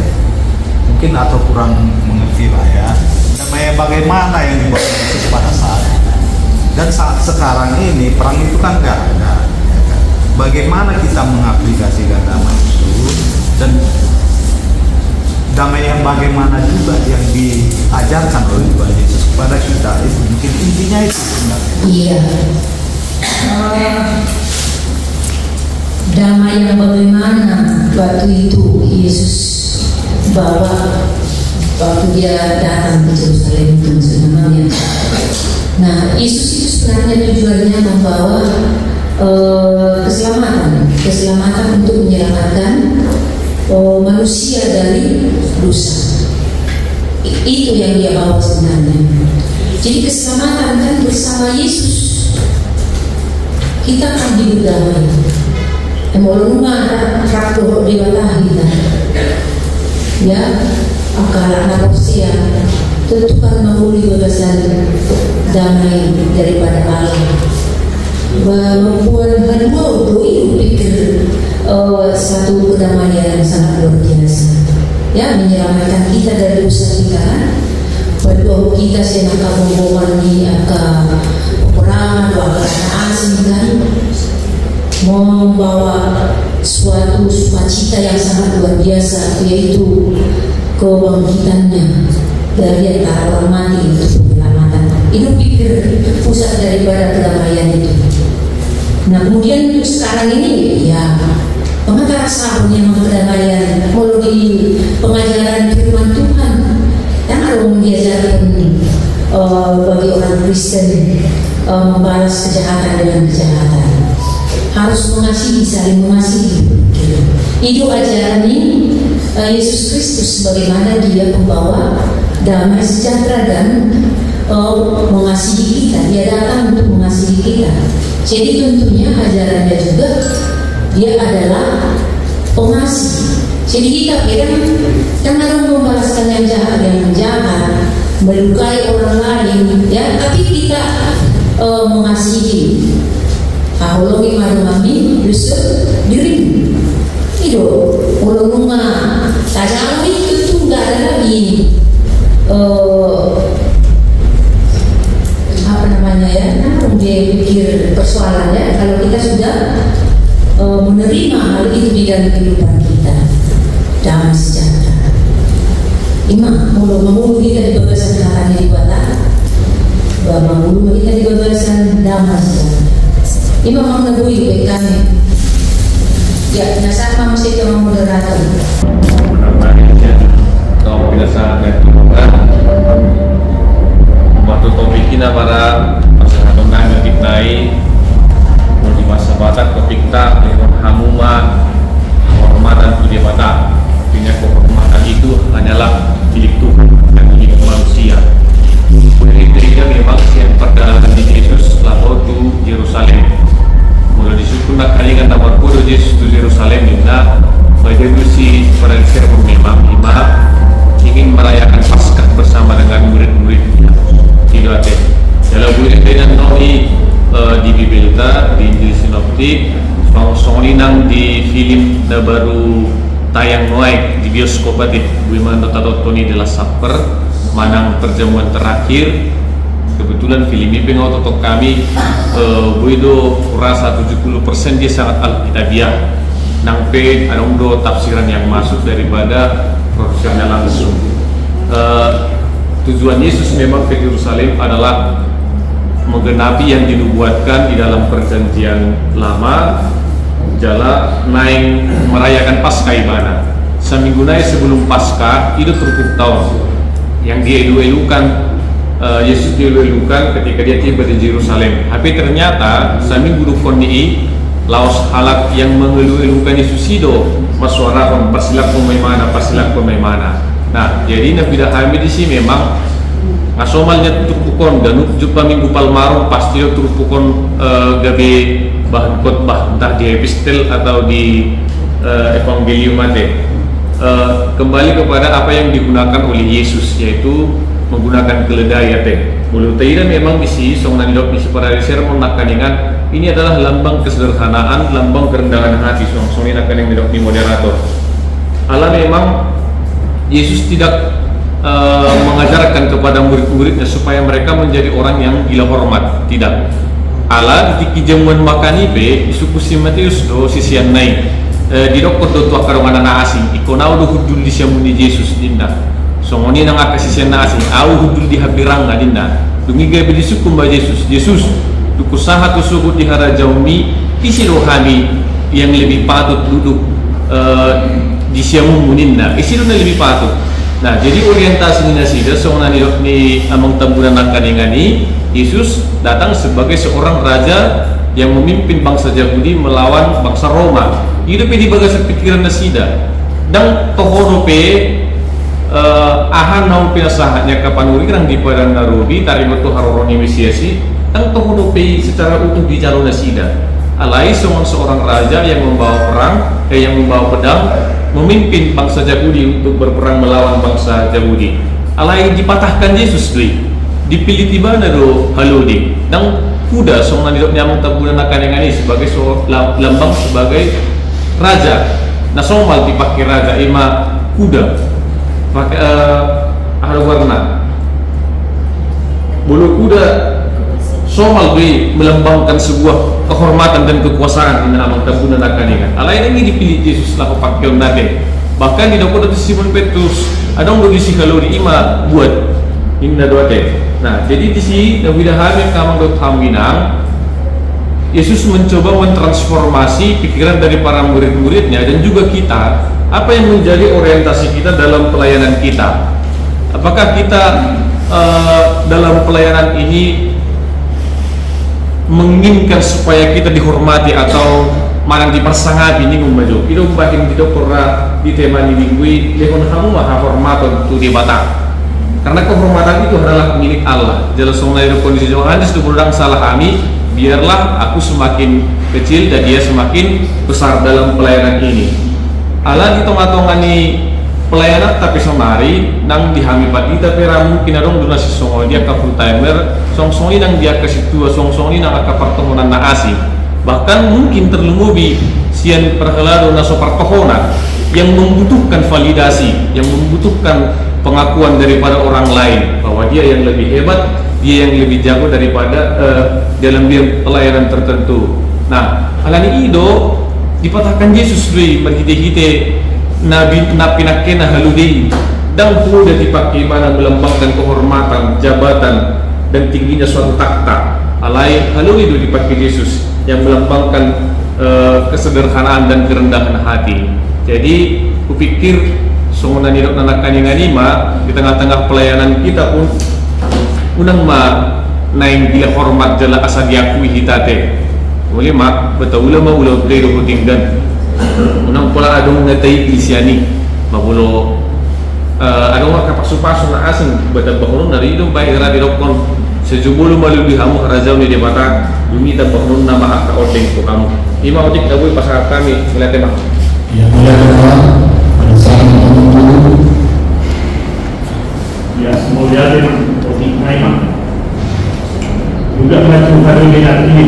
mungkin atau kurang mengerti lah ya. Damai bagaimana yang dibawa Yesus pada saat itu. Dan saat sekarang ini perang itu kan nggak ada. Bagaimana kita mengaplikasikan damai itu dan damai yang bagaimana juga yang diajarkan oleh Tuhan Yesus kepada kita, itu mungkin intinya itu sebenarnya. Iya. Damai yang bagaimana waktu itu Yesus bawa waktu dia datang ke Yerusalem itu sebenarnya. Nah, Yesus itu sebenarnya tujuannya membawa keselamatan untuk menyelamatkan manusia dari dosa. Itu yang dia bawa sebenarnya. Jadi keselamatan kan bersama Yesus kita akan diberdamai. Emolungan rakto dewata kita. Ya, akala manusia tentu kan membuli bagasan damai daripada Allah. Membuat kedua itu pikir satu kedamaian yang sangat luar biasa. Ya, menyelamatkan kita dari dosa kita kan. Bahwa kita senang kamu di peperangan atau asing kan, membawa suatu sukacita yang sangat luar biasa, yaitu kebangkitannya dari antara orang mati untuk penyelamatan. Itu pikir pusat daripada kedamaian itu. Nah, kemudian untuk sekarang ini ya pengantar sabun yang kedamaian melalui pengajaran firman Tuhan yang kalau diajarkan bagi orang Kristen membalas kejahatan dengan kejahatan, harus mengasihi, saling mengasihi. Itu ajaran ini Yesus Kristus bagaimana dia membawa damai sejahtera dan mengasihi kita. Dia datang untuk mengasihi kita. Jadi tentunya ajarannya juga dia adalah pengasih. Jadi kita jangan membalaskan yang jahat dengan jahat, melukai orang lain, ya. Tapi kita mengasihi. Ahologi marumami justru diri. Itu ulunga. Tajam itu tuh nggak ada lagi. Apa namanya ya? Dia pikir persoalannya kalau kita sudah menerima hal itu di dalam kehidupan kita, damai sejahtera. Imam mulu kita di bagasan katanya di kota, mulu kita di bagasan damai sejahtera. Imam mau nabui baik kami. Ya, nasab mesti kita moderator. Namanya kalau biasa waktu topik kita para masyarakat yang dikenai di masa batas topik kita hamuma kehormatan itu dia batas. Artinya kehormatan itu hanyalah milik Tuhan dan milik manusia. Kriteria memang yang perjalanan di Yesus lalu ke Yerusalem. Mulai disukunlah kalian nama kudo Yesus ke Yerusalemina berdiskusi pada sermon memang ingin merayakan Paskah bersama dengan murid-muridnya. Tidak ada. Dalam murid dengan noi di Bibelta di Injil Sinoptik, songinang di film baru tayang noai di bioskop di Bagaimana Totoni de la Supper manang perjamuan terakhir. Kebetulan film ini pengotot kami Buido rasa 70% dia sangat alkitabiah. Nangpe ada undo tafsiran yang masuk daripada profesional langsung. Tujuan Yesus memang ke Yerusalem adalah menggenapi yang dinubuatkan di dalam perjanjian lama, jala naik merayakan Paskah ibadah. Seminggu naik sebelum Paskah itu terpuk tahun yang dielu-elukan Yesus dielu-elukan ketika dia tiba di Yerusalem. Tapi ternyata seminggu depan ini laos halak yang mengeluh-elukan isusido masuara pasilak pemaimana. Nah, jadi Nabi Dahami di sini memang ngasomalnya turpukon dan jumpa minggu palmarum pasti turpukon gabe bahan khotbah entah di epistel atau di evangelium ade. Kembali kepada apa yang digunakan oleh Yesus, yaitu menggunakan keledai teh. Bulu tairan memang misi songan dok misi para sermon nakaningan ini adalah lambang kesederhanaan, lambang kerendahan hati songin akan yang dok di moderator. Allah memang Yesus tidak mengajarkan kepada murid-muridnya supaya mereka menjadi orang yang gila hormat, tidak. Allah di jamuan makan ibe isuku si Matius do sisian naik di dokter do tuak karungan anak asing ikonau do hudul di siamuni Yesus dinda. Songoni nang akasisian na asing au hudul di habirang dinda. Dumiga be di suku Mbak Yesus duku saha tu suku di harajaumi isi rohani yang lebih patut duduk di siamu muninda isi dona lebih patut. Nah, jadi orientasi sida songna ni among tamburan nakaningan Yesus datang sebagai seorang raja yang memimpin bangsa Yahudi melawan bangsa Roma. Hidup di bagas pikiran nasida dan tohorope ahan nau pinasahatnya kapan urang di padang narubi tarimo tu haroroni mesiasi dan tohorope secara utuh di jalur nasida. Alai seorang raja yang membawa perang, yang membawa pedang, memimpin bangsa Yahudi untuk berperang melawan bangsa Yahudi. Alai dipatahkan Yesus dipilih tiba do haludi dan kuda songan didok nyamuk tabunan akan yang ini sebagai lambang sebagai raja. Nah somal dipakai raja ima kuda pakai ada warna bulu kuda somal melambangkan sebuah kehormatan dan kekuasaan di dalam tabunan akan yang alain ini dipilih Yesus lah pakai nade. Bahkan di dalam Simon Petrus ada orang berisi kalau di ima buat inna doate. Nah, jadi di sini Nabi Dahami kamang dot haminang Yesus mencoba mentransformasi pikiran dari para murid-muridnya dan juga kita, apa yang menjadi orientasi kita dalam pelayanan kita. Apakah kita dalam pelayanan ini menginginkan supaya kita dihormati atau manang dipersanggapi ini memaju. Itu bahin di doktora di tema ini minggu lehon kamu maha hormat untuk dibatang. Karena kehormatan itu adalah milik Allah. Jelas mengenai kondisi Yohanes itu berang salah kami, biarlah aku semakin kecil dan dia semakin besar dalam pelayanan ini. Allah di tengah-tengah pelayanan tapi somari nang dihami pati tapi mungkin ada donasi songo dia ke full timer, song-songi nang dia ke situ, song-songi nang ke pertemuan na asing. Bahkan mungkin terlumubi sian perhelado na so pertohonan yang membutuhkan validasi, yang membutuhkan pengakuan daripada orang lain bahwa dia yang lebih hebat, dia yang lebih jago daripada dalam pelayanan tertentu. Nah, alani ido dipatahkan Yesus lui berhite-hite nabi napinakena haludei dan sudah dipakai mana melambangkan kehormatan, jabatan dan tingginya suatu takhta. Alai halu itu dipakai Yesus yang melambangkan kesederhanaan dan kerendahan hati. Jadi kupikir songonan hidup nanakan yang anima di tengah-tengah pelayanan kita pun unang naing gila hormat jala asa diakui hitate boleh mak betul ulama ulau play do tinggan unang pola adong ngatai isiani mabulo adong ka pasu-pasu na asing bata bangun nari do bae ra dirokon sejubulu malu di hamu razau ni de bata dumita bangun nama aka odeng ko kamu ima otik dawe pasal kami melate mak ya mulai ya semuanya untuk naik juga macam hari ini nanti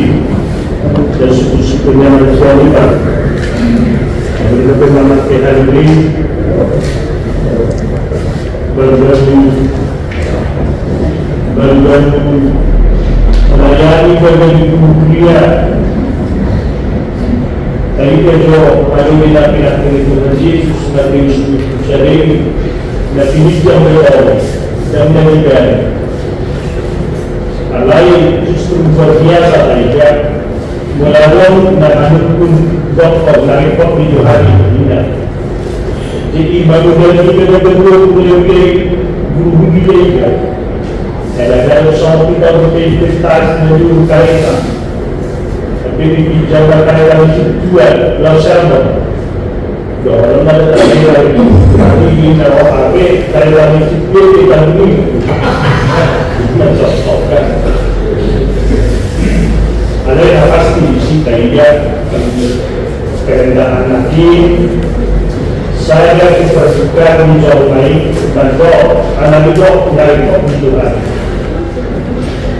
dan suku-sukunya manusia kita mereka bernama hari ini melayani berbagai kemudian tadi itu hari ini nanti Tuhan Yesus nanti Yerusalem nanti hijau berlalu dan meninggal. Alai justru luar biasa saja melawan dan pun dokter dari kok di hari ini. Jadi baru dari kita berdua boleh guru kita. Ada soal kita berpikir tas menuju kereta. PPP Jawa Karyawan Jual Lau Sermon Doa lembaga karyawan ini nawa HP karyawan sipil di Bandung mencontohkan ada yang pasti isi kayak kerendahan hakim saya diperlukan menjauh baik dan doa anak doa dari Tuhan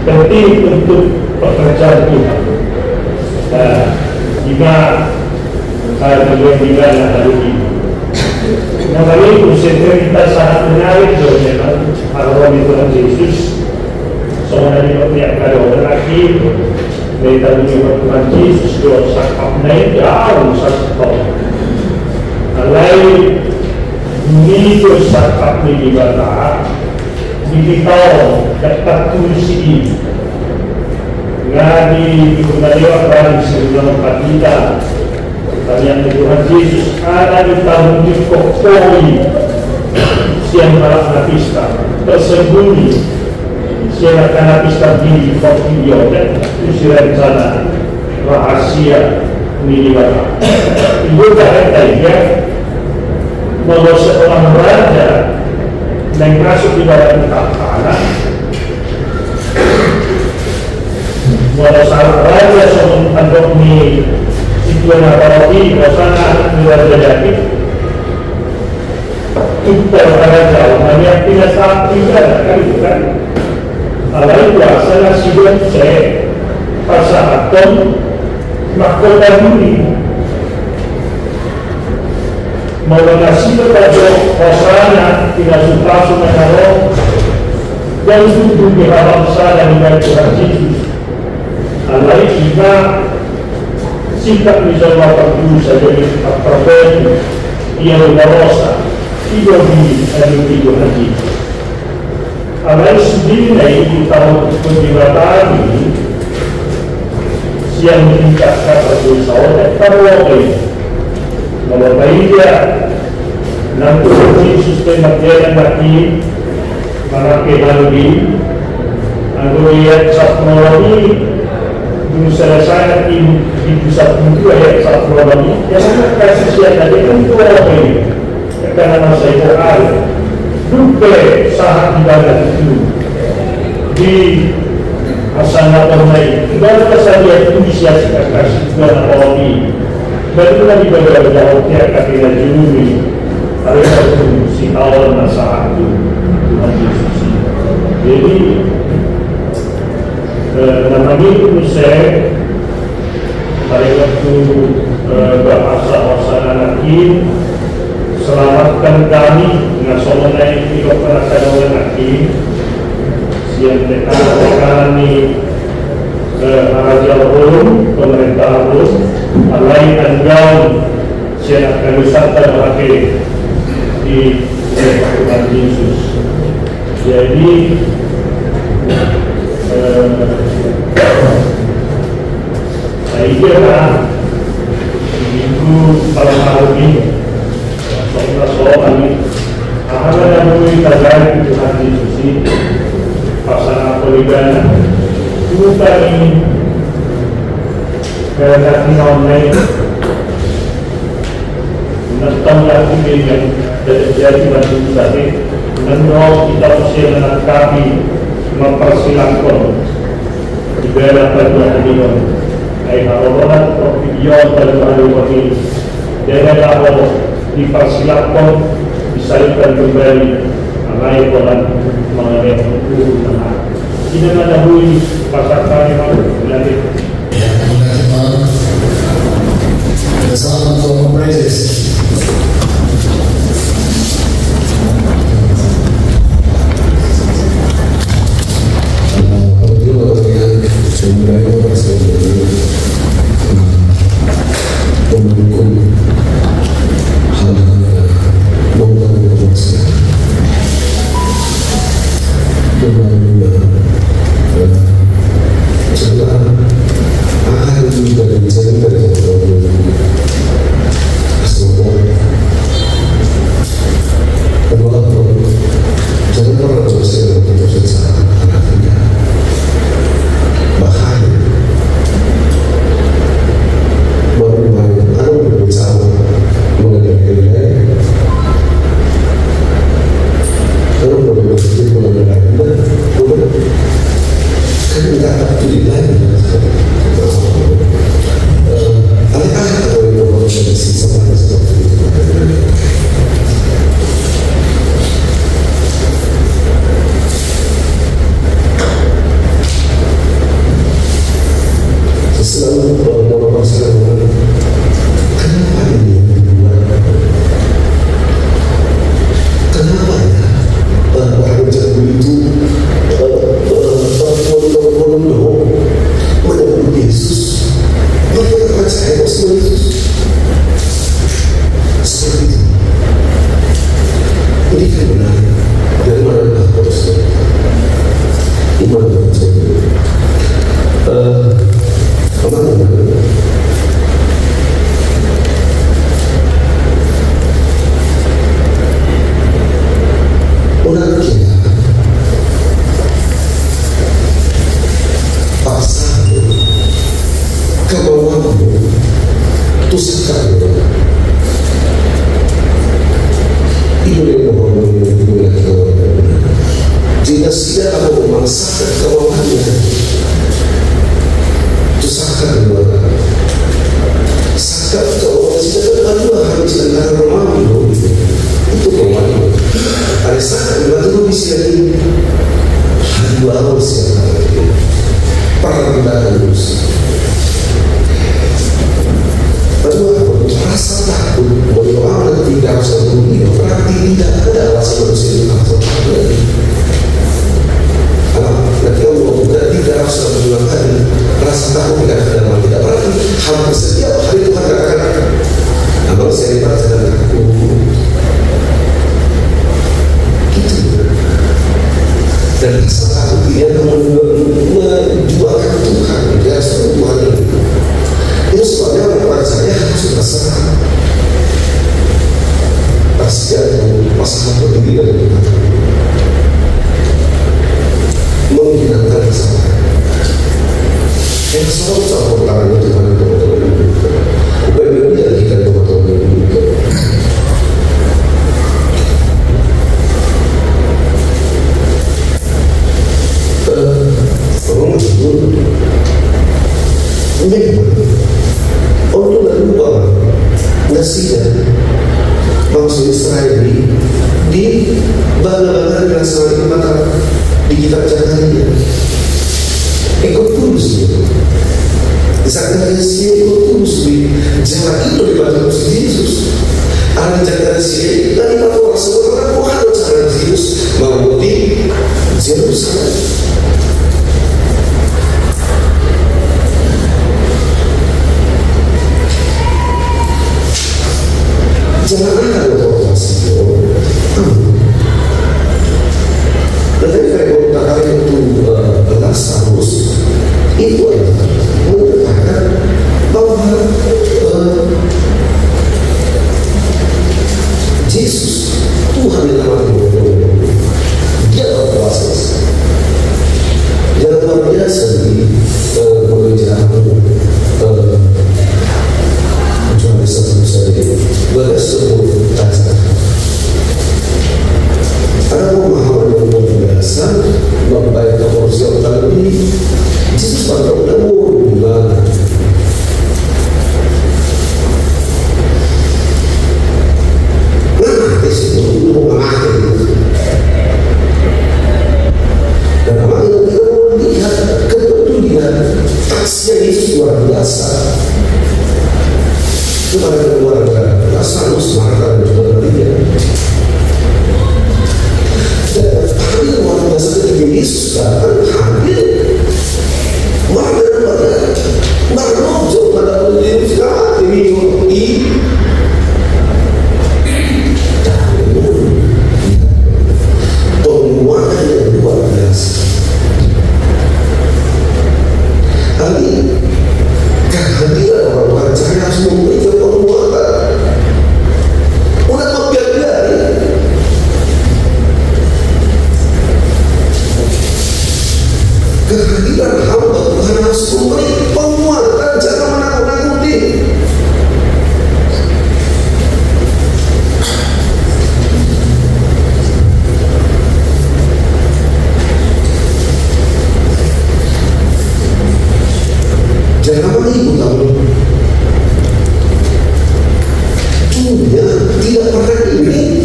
penting untuk pekerjaan Tuhan. Jika beliau tinggal hari ini, makanya itu kita sangat menarik dengan arwah Tuhan Yesus. Soalnya di pihak kado lagi, mereka menyebut Tuhan Yesus doa sakap naik jauh sakap. Alai ini doa sakap di bawah. Dikitaw dapat tusi nga di kumaliwa kan sebelum patita kalian Tuhan Yesus ada di tahun di kokoi siang malam napista tersembunyi siang akan napista di video dan itu rencana rahasia minimal itu kata-kata bahwa seorang raja yang masuk di dalam tanah walau salah raja sebelum andok ni situan apalagi wasana luar jadi kita raja hanya tidak satu kan bukan alai wasana sidon saya pasal atom mahkota duri mengasih kepada wasana tidak suka menaruh dan duduk di halaman sana dengan Tuhan Yesus. Alai kita sikap bisa melakukan dulu saja di perben yang berosa tidak di Tuhan Yesus. Alai sendiri di tahun penjelasan ini siang meningkatkan perjuangan dan perwakilan kalau dia nanti sistem material mati manakai lagi anggur lihat teknologi dulu selesai di pusat itu ayat teknologi yang kasih siap tadi kan itu orang ini karena masa itu ada dupe sahat di dalam itu di asana permai dan kesadia itu disiasikan kasih teknologi baru lagi pada jawabnya kaki dan juri ada satu si awal masa itu Tuhan Yesus. Jadi namanya itu saya pada waktu bahasa lagi selamatkan kami dengan soalnya itu perasaan orang lagi siang tekanan ini Raja Ulum, pemerintah Ulum, alai anggau siang akan wisata pakai di Tuhan Yesus. Jadi saya kira minggu malam ini soal ini akan ada mengenai Tuhan Yesus ini pasangan poligana bukan ini kerana online menentang lagi yang terjadi pada tadi menolak kita mesti menangkapi mempersilahkan di daerah pada ini orang video pada hari ini daerah dipersilahkan disalurkan kembali naik orang mengenai hukum tidak ada bui pasar kami malu berarti bersama Tuhan Yesus. Asal Jika tidak kamu memaksakan kemauannya, itu sakit keluarga. Sakit kemauan tidak kedua habis dengan Romawi itu kemauan. Ada sakit betul bisa ini. Dua awal siapa lagi? Perang terus. Kedua, rasa takut bahwa Allah tidak harus terbunuh. Berarti tidak ada rasa manusia yang takut lagi. Nanti Allah berarti tidak harus terbunuh lagi. Rasa takut tidak ada dalam tidak. Berarti hampir setiap hari Tuhan katakan, abang saya baca dan takut. Gitu. Dan rasa takut dia menjualkan Tuhan. Dia harus Tuhan itu. Itu sebabnya kepada saya harus berserah. Pasti ada masalah berdiri dari Tuhan. Menghinakan kesalahan. Yang selalu campur tangannya Tuhan itu betul-betul. Berbeda dari kita itu betul-betul. Orang itu untuk merubah nasihat bangsa Israel di bala-bala dirasa di mata di kitab Zakaria. Ikut tulus itu. Zakaria ikut tulus di jalan itu di batu Yesus. Ada Zakaria dari batu Rasulullah Tuhan Zakaria Yesus menguti Yerusalem. Jangan ada evaluasi itu. Tetapi kalau kata itu Lazarus itu adalah mengatakan bahwa Yesus Tuhan yang mati dia berproses. Jangan luar biasa di pekerjaan cuma satu saja. Boleh sebut dasar. Ada pemahaman yang luar biasa membaik keporsi utama ini. Yesus pada umur gimana? Nah, di situ itu mengakhir. Dan apa yang kita mau lihat kepedulian aksi Yesus luar biasa. Kepada keluarga Lazarus, Marta dan juga Maria. Dan hadir luar biasa ketika Yesus datang hadir. Marta dan Maria berdoa pada Yesus ini penguatan yang luar biasa. Kali kehadiran orang percaya harus memberikan penguatan. Udah membiarkan kehadiran hamba Tuhan harus memberi penguatan. Jangan menakut-nakuti. Jangan menipu kamu. Dunia tidak pernah ini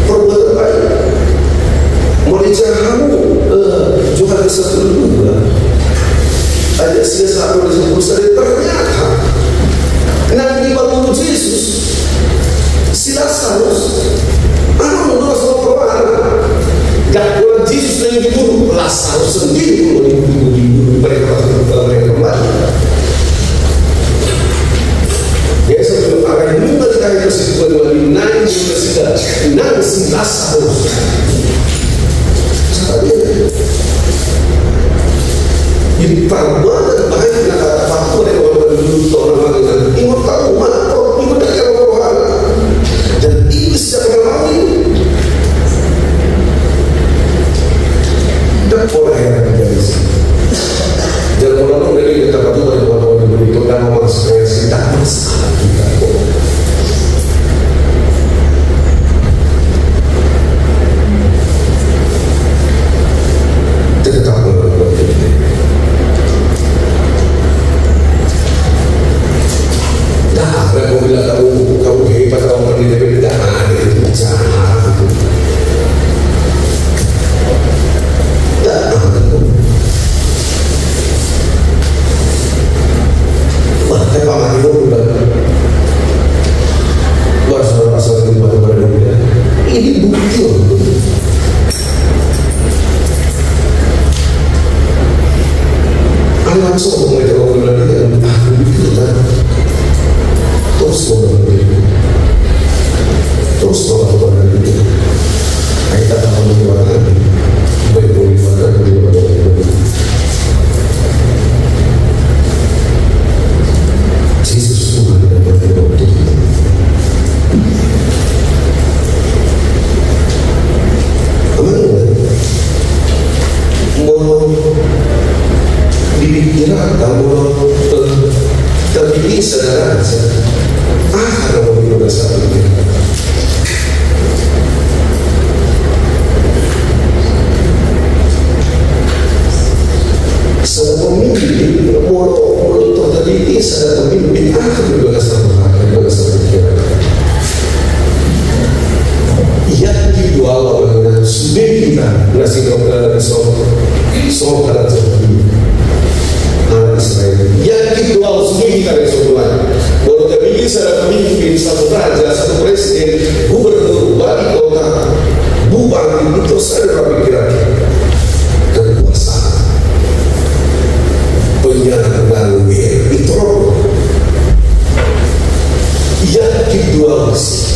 perbuatan baik. Mereka kamu juga bisa berubah. Ada siasat oleh Yesus ternyata nanti bangun Yesus si Lazarus anak menurut semua perwara gak boleh Yesus yang dibunuh Lazarus sendiri dibunuh mereka kembali. Dia sebelum akan dibunuh dari Yesus kembali naik juga naik si Lazarus. Jadi perbuatan baik nak kata faktor yang orang dulu orang mengatakan ingat tahu mana kau ingat tak kau orang dan iblis yang ramai dan orang yang presiden, gubernur, wali kota, bupati, itu saya pikiran kekuasaan penyalahgunaan itu yakin dua versi.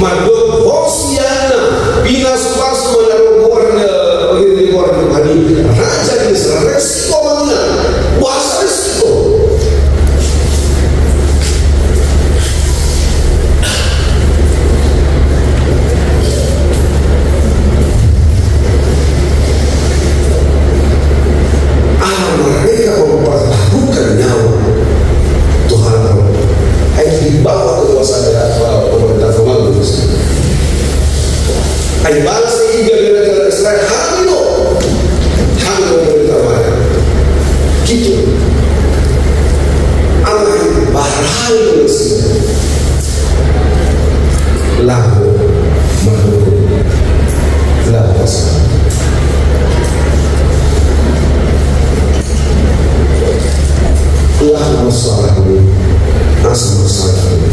Madog Hosiana Pinas Pasmo na Warna lahu makhluk la pasal. Lah masalah ini, asal masalah ini.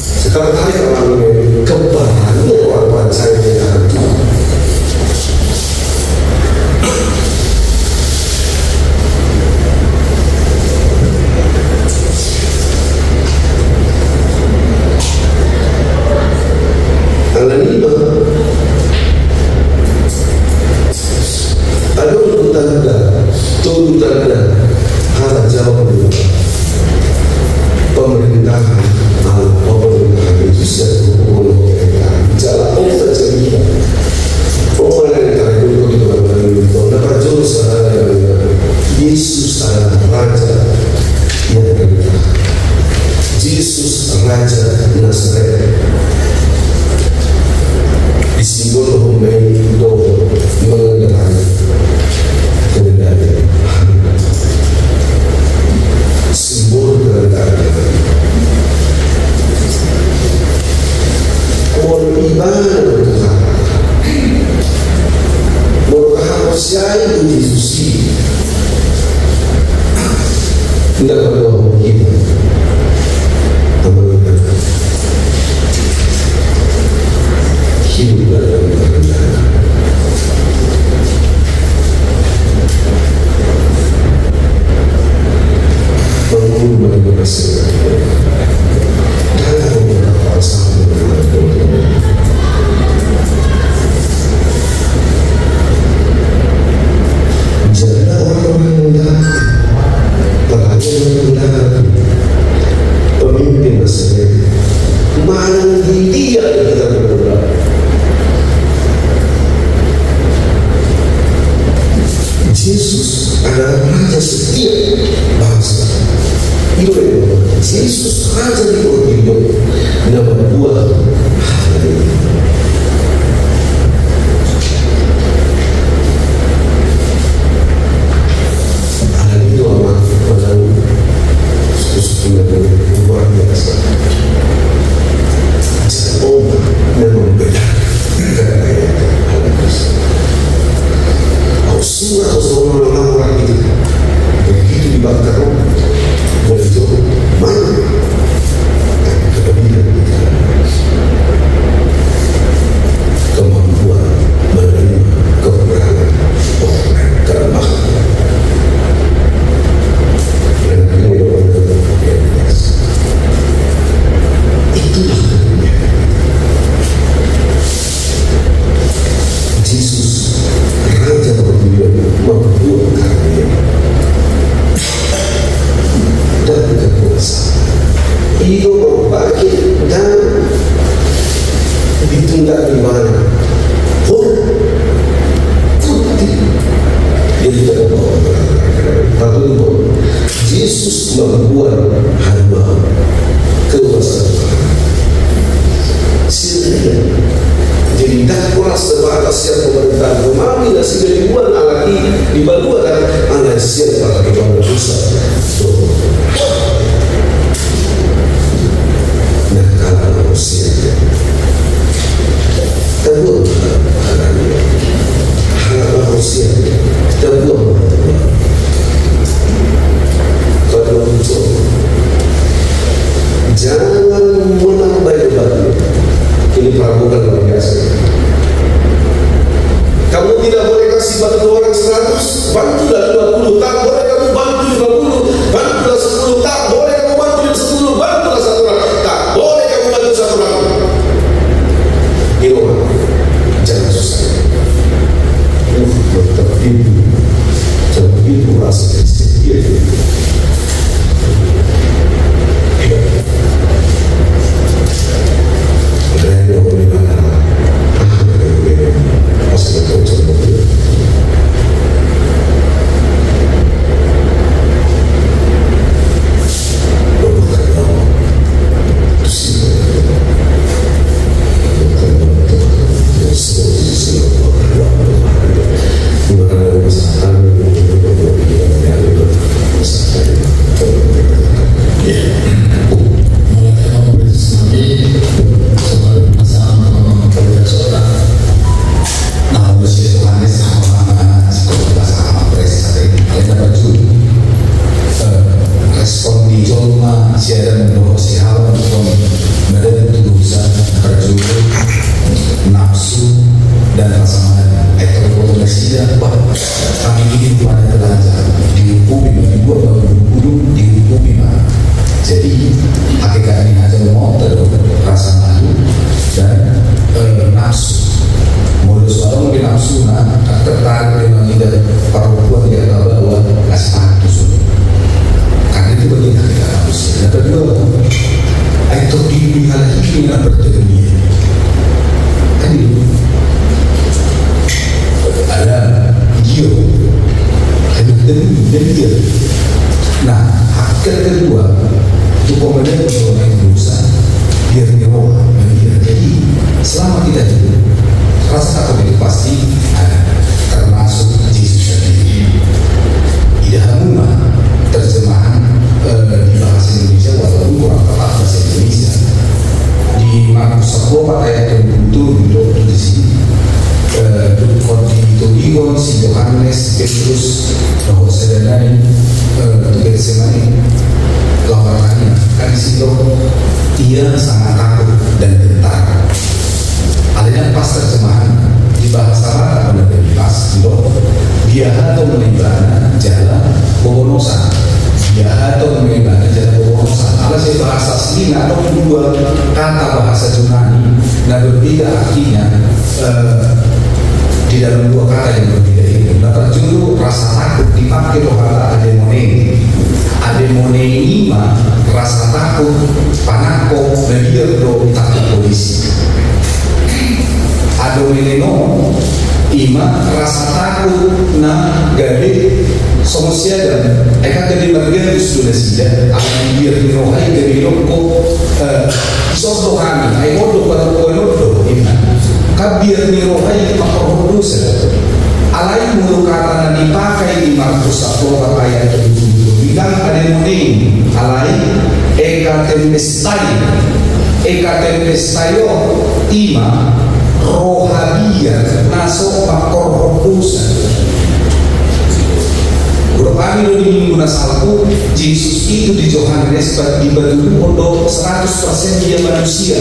Sekarang hari orang ini kebarannya orang saya dengan tanda harap jawab dulu pemerintahan pemerintahan itu satu pemerintahan jalan kita cerita pemerintahan itu dapat jurus Yesus adalah Raja yang kita Yesus Raja Nazaret disimbol humai doa mengenai kendali simbol kendali mau ibadah mau kahapsiai itu Yesus tidak berdoa kita hidup dalam kerendahan. Bangun bagi masyarakat dalam beberapa sahabat jadilah orang-orang rendah, pelayan rendah, pemimpin masyarakat mana dia kita berdoa. Yesus adalah Raja setiap bangsa. Itu Yesus Raja di hidup dan membuat hari ini. Hari itu amat padahal susu-susunya luar biasa. Obat dan membedakan kekayaan surah orang-orang itu begitu dibakar begitu mana kebenaran kita kemampuan menerima kekurangan orang kelemahan yang ini orang-orang itulah dunia. Yesus Raja bertujuan membuat karya dan kekuasaan itu membagi dan ditindak di mana pun putih dia tidak membawa tapi Yesus membuat hamba kekuasaan sendiri. Jadi tak kuasa sebatas siap pemerintahan Romawi dan segala lagi dibalukan anak siap lagi bangun dosa. Nah kalau manusia terbuat harap manusia terbuat kalau muncul itu dipilih lagi dengan berdunia. Kan itu ada dia, ada dia. Nah, hak kedua itu komandan orang dosa biar nyawa dia. Jadi selama kita hidup, rasa takut itu pasti ada, termasuk Yesus sendiri. Idahamuma terjemahan di bahasa Indonesia walaupun kurang tepat bahasa Indonesia. Di Markus 4 ayat 27 di sini. Konditorion si Yohanes Petrus bahwa sedang Getsemani lawanannya kan situ dia sangat takut dan gentar. Adanya pas terjemahan di bahasa Arab ada pas dia atau menibana jalan bobonosan dia atau menibana jalan bobonosan. Kalau saya bahasa sini atau dua kata bahasa Yunani nah berbeda artinya di dalam dua kata yang berbeda itu. Nah terjuru rasa takut dipakai loh kata ademone ini mah rasa takut panako dan dia bro takut polisi. Adomeneno ima rasa takut na gade somosia dan eka gade bagian sudah sida akan dia dirohai gade loko sodo kami ai odo pada koinodo ima kabir nirohai makrodosa alai mulu kata dipakai di Markus 4 ayat 7 bilang ademone alai eka tempestayo ima rohabia naso makrodosa. Kalau kami di minggu nasalku Yesus itu di Yohanes dibanding untuk 100% dia manusia.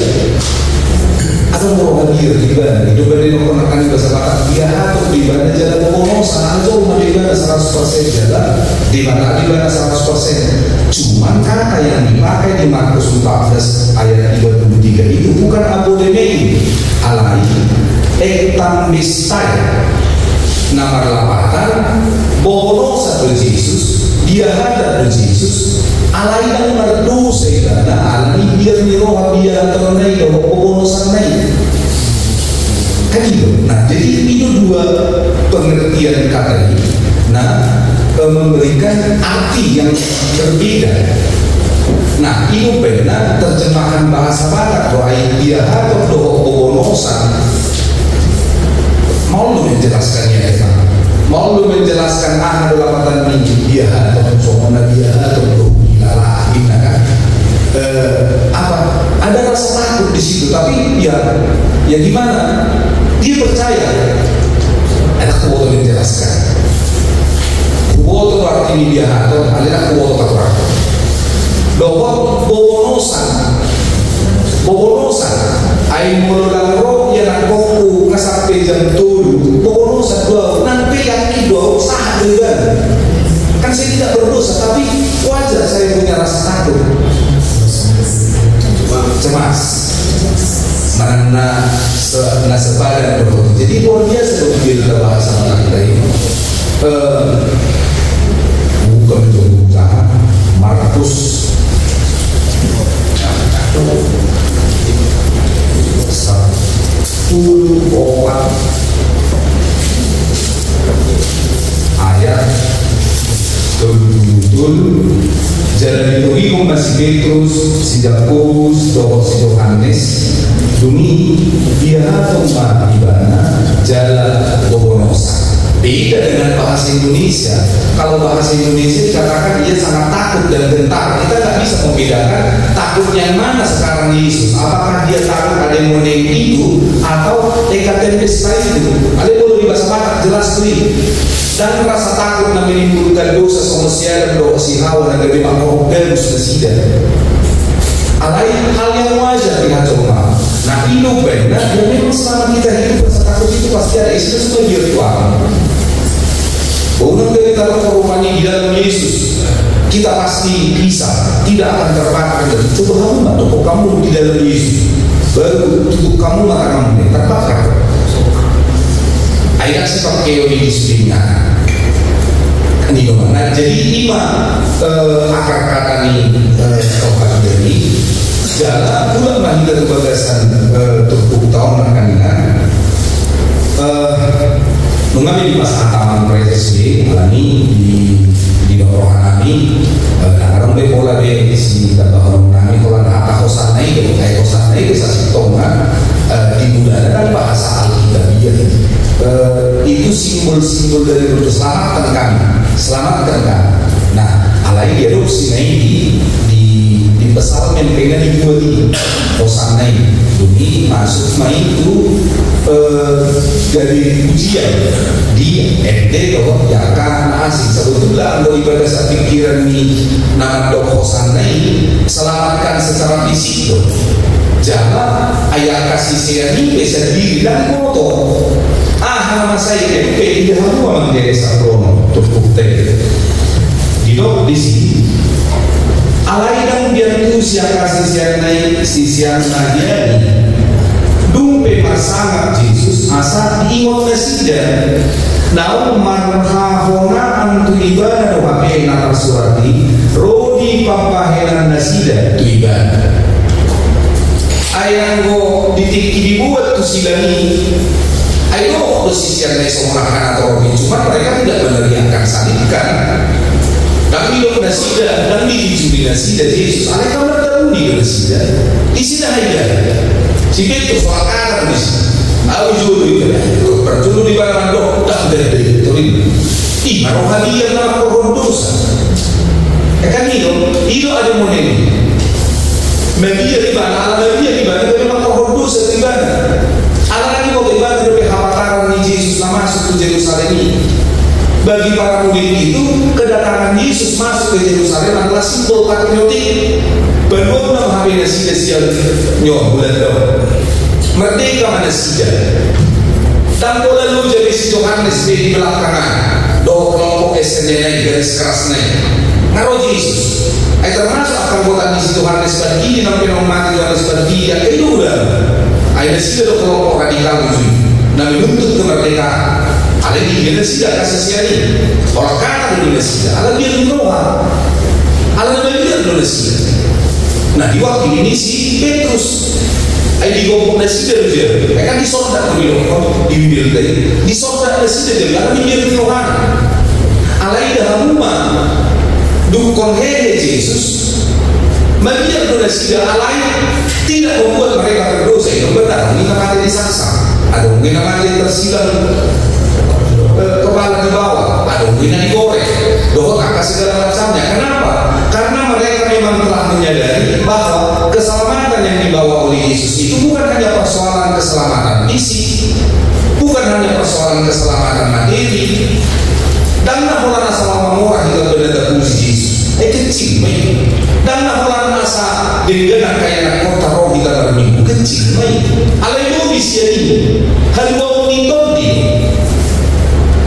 Atau mau hadir di mana? Itu berdiri menggunakan bahasa Batak dia atau di mana jalan bobonosan atau mau di mana 100% jalan di mana 100%. Cuman kata yang dipakai di Markus 14 ayat 23 itu bukan abodemein alai ektamestai nama lapatan bobonosan dari Yesus dia hadap dari Yesus alai yang merdu seidana alai biar niroha biar teronai bahwa bobonosan naik kan itu. Nah jadi itu dua pengertian kata ini memberikan arti yang berbeda. Nah itu benar terjemahan bahasa Batak doa dia hadap doa bobonosan mau lu menjelaskannya ya mau lu menjelaskan lapatan ini dia atau somona dia atau gila kan apa ada rasa takut di situ tapi ya gimana dia percaya ada kuota menjelaskan kuota artinya dia atau ada kuota berarti bahwa bobonosan ai mululang roh yang aku ngasape jam tulu bobonosan dua nanti yang dua usaha kan saya tidak berdosa tapi wajar saya punya rasa takut cemas mana sepadan berdoa jadi luar biasa bila bahasa kita ini bukan usaha Markus ayat betul jalan itu masih Petrus si Yakobus doa si Yohanes demi dia tempat ibana jalan bobonosa. Beda dengan bahasa Indonesia. Kalau bahasa Indonesia dikatakan dia sangat takut dan gentar. Kita nggak bisa membedakan takutnya yang mana sekarang Yesus. Apakah dia takut ada yang itu atau ekatempestai itu? Ada boleh di bahasa Batak jelas tuh. Dan rasa takut yang menimbulkan dosa manusia dan doa si Hawa dan lebih makhluk dan sudah tidak. Alai hal yang wajar dengan coba. Nah itu benar. Dan memang selama kita hidup rasa takut itu pasti ada istilah semua virtual. Bukan dari dalam rumahnya di dalam Yesus kita pasti bisa tidak akan terbakar. Coba kamu bantu kamu di dalam Yesus baru tutup kamu maka kamu terbakar. Ayat seperti yang disebutnya. Nah jadi lima akar kata ini Jalan pula mahir bagasan tukuk tahun kanina. Mengambil di masa taman presesi alami di rohana kami. Karena be pola be si kata orang kami pola hata kosan naik, kayak kosan naik bisa tonga di budaya kan bahasa Alkitabiah. Itu simbol-simbol dari keselamatan kami, selamatkan kami. Nah, alai diadopsi naik di pesal mempengen dibuat di kosan naik. Ini masuk main itu dari ujian di MD atau ya kan asik sebetulnya kalau ibadah saat pikiran ini nama kosan naik selamatkan secara fisik tuh. Jangan ayah kasih saya ini bisa diri dan foto. Nama saya MP tidak mau menjadi sabrono untuk bukti. Di sini. Alai dan biar itu siang kasih siang naik si siang nagian. Dumpe pasangan Yesus asa diingot mesida. Naum marhahona antu ibadah dohape natar surati rodi papahenan nasida tu ibadah. Ayang go ditiki dibuat tu silani. Ayo posisi yang naik somrakan atau robi, cuma mereka tidak meneriakan salibkan. Kami hidup nasida, kami dijuri nasida Yesus. Alai kamu datang di nasida. Di sini aja. Si Petrus soal kanan di sini. Aku juru itu, berjuru di barang dok, tak dari itu ini. Ih, rohani yang nama pohon dosa. Kan itu ada model. Media di mana? Media di mana? Memang pohon dosa di mana? Anak ini mau ibadah dari hambatan Yesus lama masuk ke Yerusalem ini. Bagi para murid itu kedatangan Yesus masuk ke Yerusalem adalah simbol patriotik. Benar memahami nasihat siang nyok bulan dong. Merdeka manusia. Dan lalu jadi si Yohanes di belakangan. Doa kelompok SNN garis keras naik. Ngaruh Yesus. Termasuk akan buatan di si Yohanes bagi nampai mati Yohanes bagi yang kedua. Ada sih ada kelompok radikal itu, nah menuntut kemerdekaan. Ada di Indonesia kasih siari, orang kata di Indonesia, ada dia di Roha, ada di Indonesia. Nah di waktu ini si Petrus, di kelompok Indonesia dia, kan disordak di bibir tadi, disordak Indonesia dia, karena di bibir Roha. Alai dah rumah, dukung hehe Yesus. Maria Indonesia alai tidak membuat mereka berdosa. Itu benar. Mungkin mati disaksa, ada mungkin mati tersilang kepala di bawah, ada mungkin digoreng, doa kakak segala macamnya. Kenapa? Karena mereka memang telah menyadari bahwa keselamatan yang dibawa oleh Yesus itu bukan hanya persoalan keselamatan fisik, bukan hanya persoalan keselamatan materi. Dan nahulan selama murah kita benar puji Yesus. Kecil, dan nahulan asa dengan kayak kota roh kita berminggu kecil, alaimu bisa ini, harimau mengikuti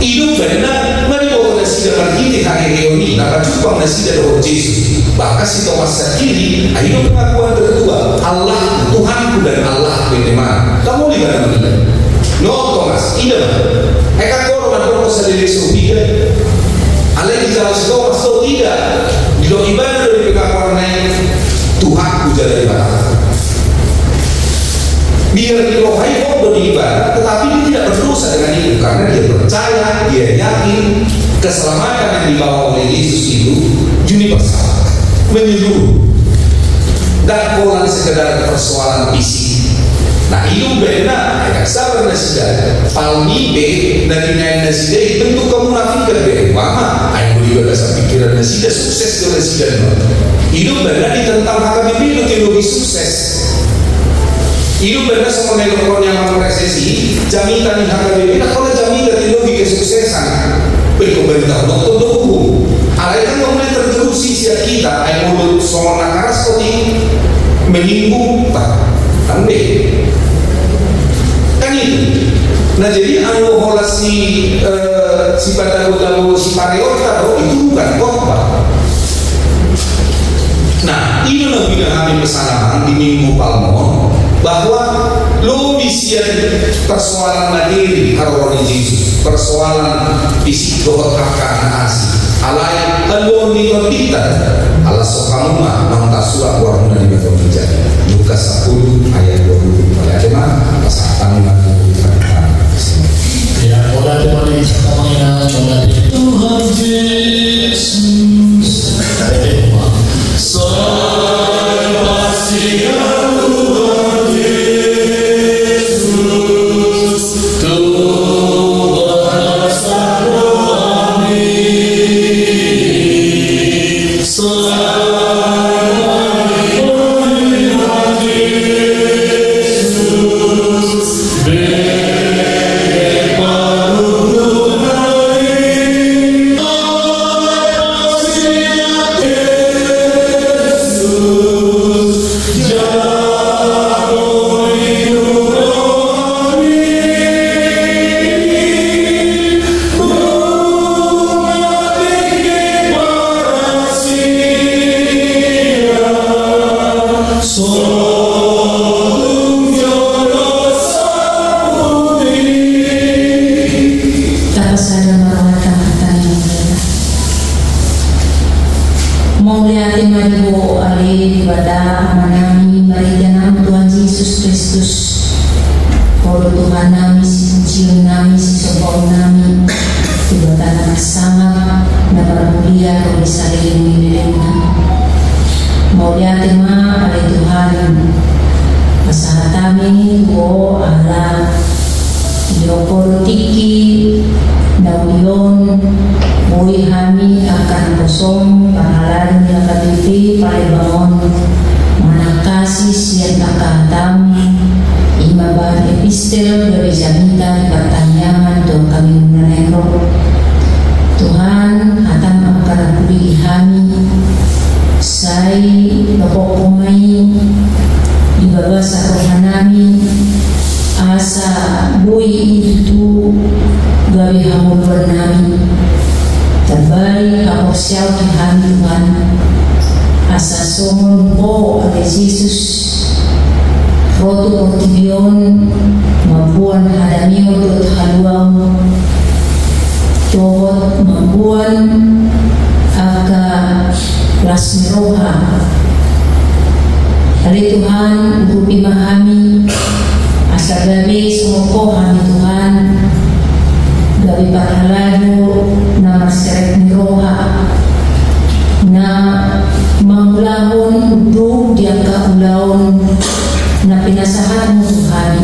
hidup benar. Mari bawa nasi dalam hati hari ini, nak jumpa nasi dalam Yesus. Bahkan si Thomas sendiri, hidup pengakuan tertua, Allah Tuhanku dan Allah bagaimana? Kamu di mana ini? No Thomas, ini eka korban korban sendiri sudah. Alai di jalan Thomas itu tidak. Di ibadah dari pengakuan naik Tuhanku jadi ibadah. Biar dirohai bodoh di ibadah, tetapi dia tidak berdosa dengan itu karena dia percaya, dia yakin keselamatan yang dibawa oleh Yesus itu universal, menyeluruh, dan bukan sekedar persoalan fisik. Nah itu benar, ya sabar nasidah. Palmi be dari naik nasidah bentuk kemunafikan be. Mama, ayo beri dasar pikiran nasidah sukses ke nasidah. Hidup benar ditentang HKBP itu teologi sukses. Hidup benar sama nelpon yang resesi, jaminan di HKBP. Nah kalau jaminan teologi kesuksesan, pemerintah untuk hukum. Alaikan mulai tergerus siap kita, ayo mulut sama nakaras seperti menyinggung, kan deh. Kan itu. Nah jadi anu hola si pada utama si pareota itu bukan khotbah. Nah ini lebih kami pesanan di Minggu Palmo bahwa lo bisa persoalan materi haroni Yesus, persoalan fisik dohot kakak asih. Alai kalau nikot kita, Allah sokamuma mangta surat warna di betul terjadi. Kristus. Kalau Tuhan nami si cium nami si sopong nami tiba tanah bersama dapat mulia kau bisa lindungi mau lihat tema oleh Tuhan masalah kami wo ala diokor tiki daulion boy kami akan kosong pahalan yang lebih pada bangun mana kasih sian akatam imabah epistel dari jamitan pertanyaan untuk kami menenok Tuhan akan mengkarapuli kami saya lopok-pomai di bawah sakohanami asa boy itu gawe hamur bernami terbaik aku siap Tuhan Tuhan asa somon po oleh Yesus rotu ortibion mabuan hadamio dot haluam tohot mabuan aka lasmiroha dari Tuhan rupi mahami asal gawe sumoko kami Tuhan gawe pahalado na masyarakat miroha na mangulahon uduk di angka ulahon na pinasahan mo Tuhan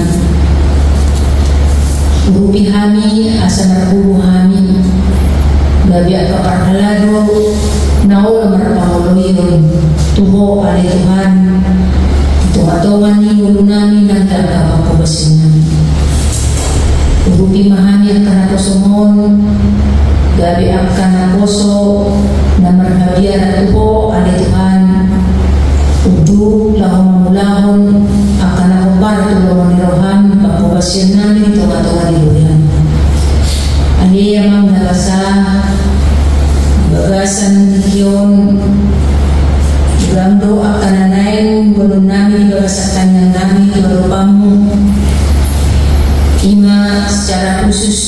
rupi kami asal narbubu kami gawe angka pahalado na ulang marapangoloyon tuho alay Tuhan tungatungan ni ulo namin ang tagapapabasin namin rupi mahani ang kanakosomon gabi ang kanakoso na marhabiyar at tuho alay Tuhan uduk lahong mamulahon ang kanakubar tulungan ni Rohan papabasin namin tungatungan ni Rohan alay amang nabasa bagasan yon Gando akan nanain belum nami bagasan yang nami berupamu ima secara khusus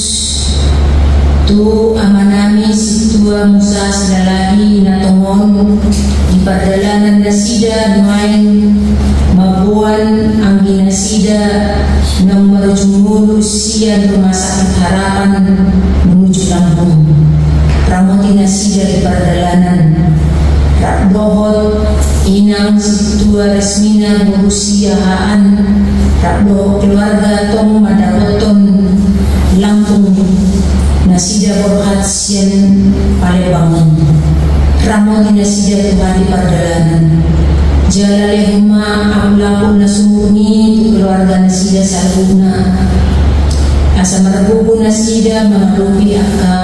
tu amanami situa Musa sedalagi natongon di perdalanan nasida main mabuan angin nasida nomor jumur sian rumah sakit harapan menuju Lampung Pramoti nasida di perdalanan Rakdohot inang situa resmina berusia haan Rakdohot keluarga tong madakoton Lampung nasida borhat sian Palembang Ramoti nasida Tuhan di perdalanan Jalalehuma aulakun nasumuni keluarga nasida salbuna asa marbubu nasida mengarupi aka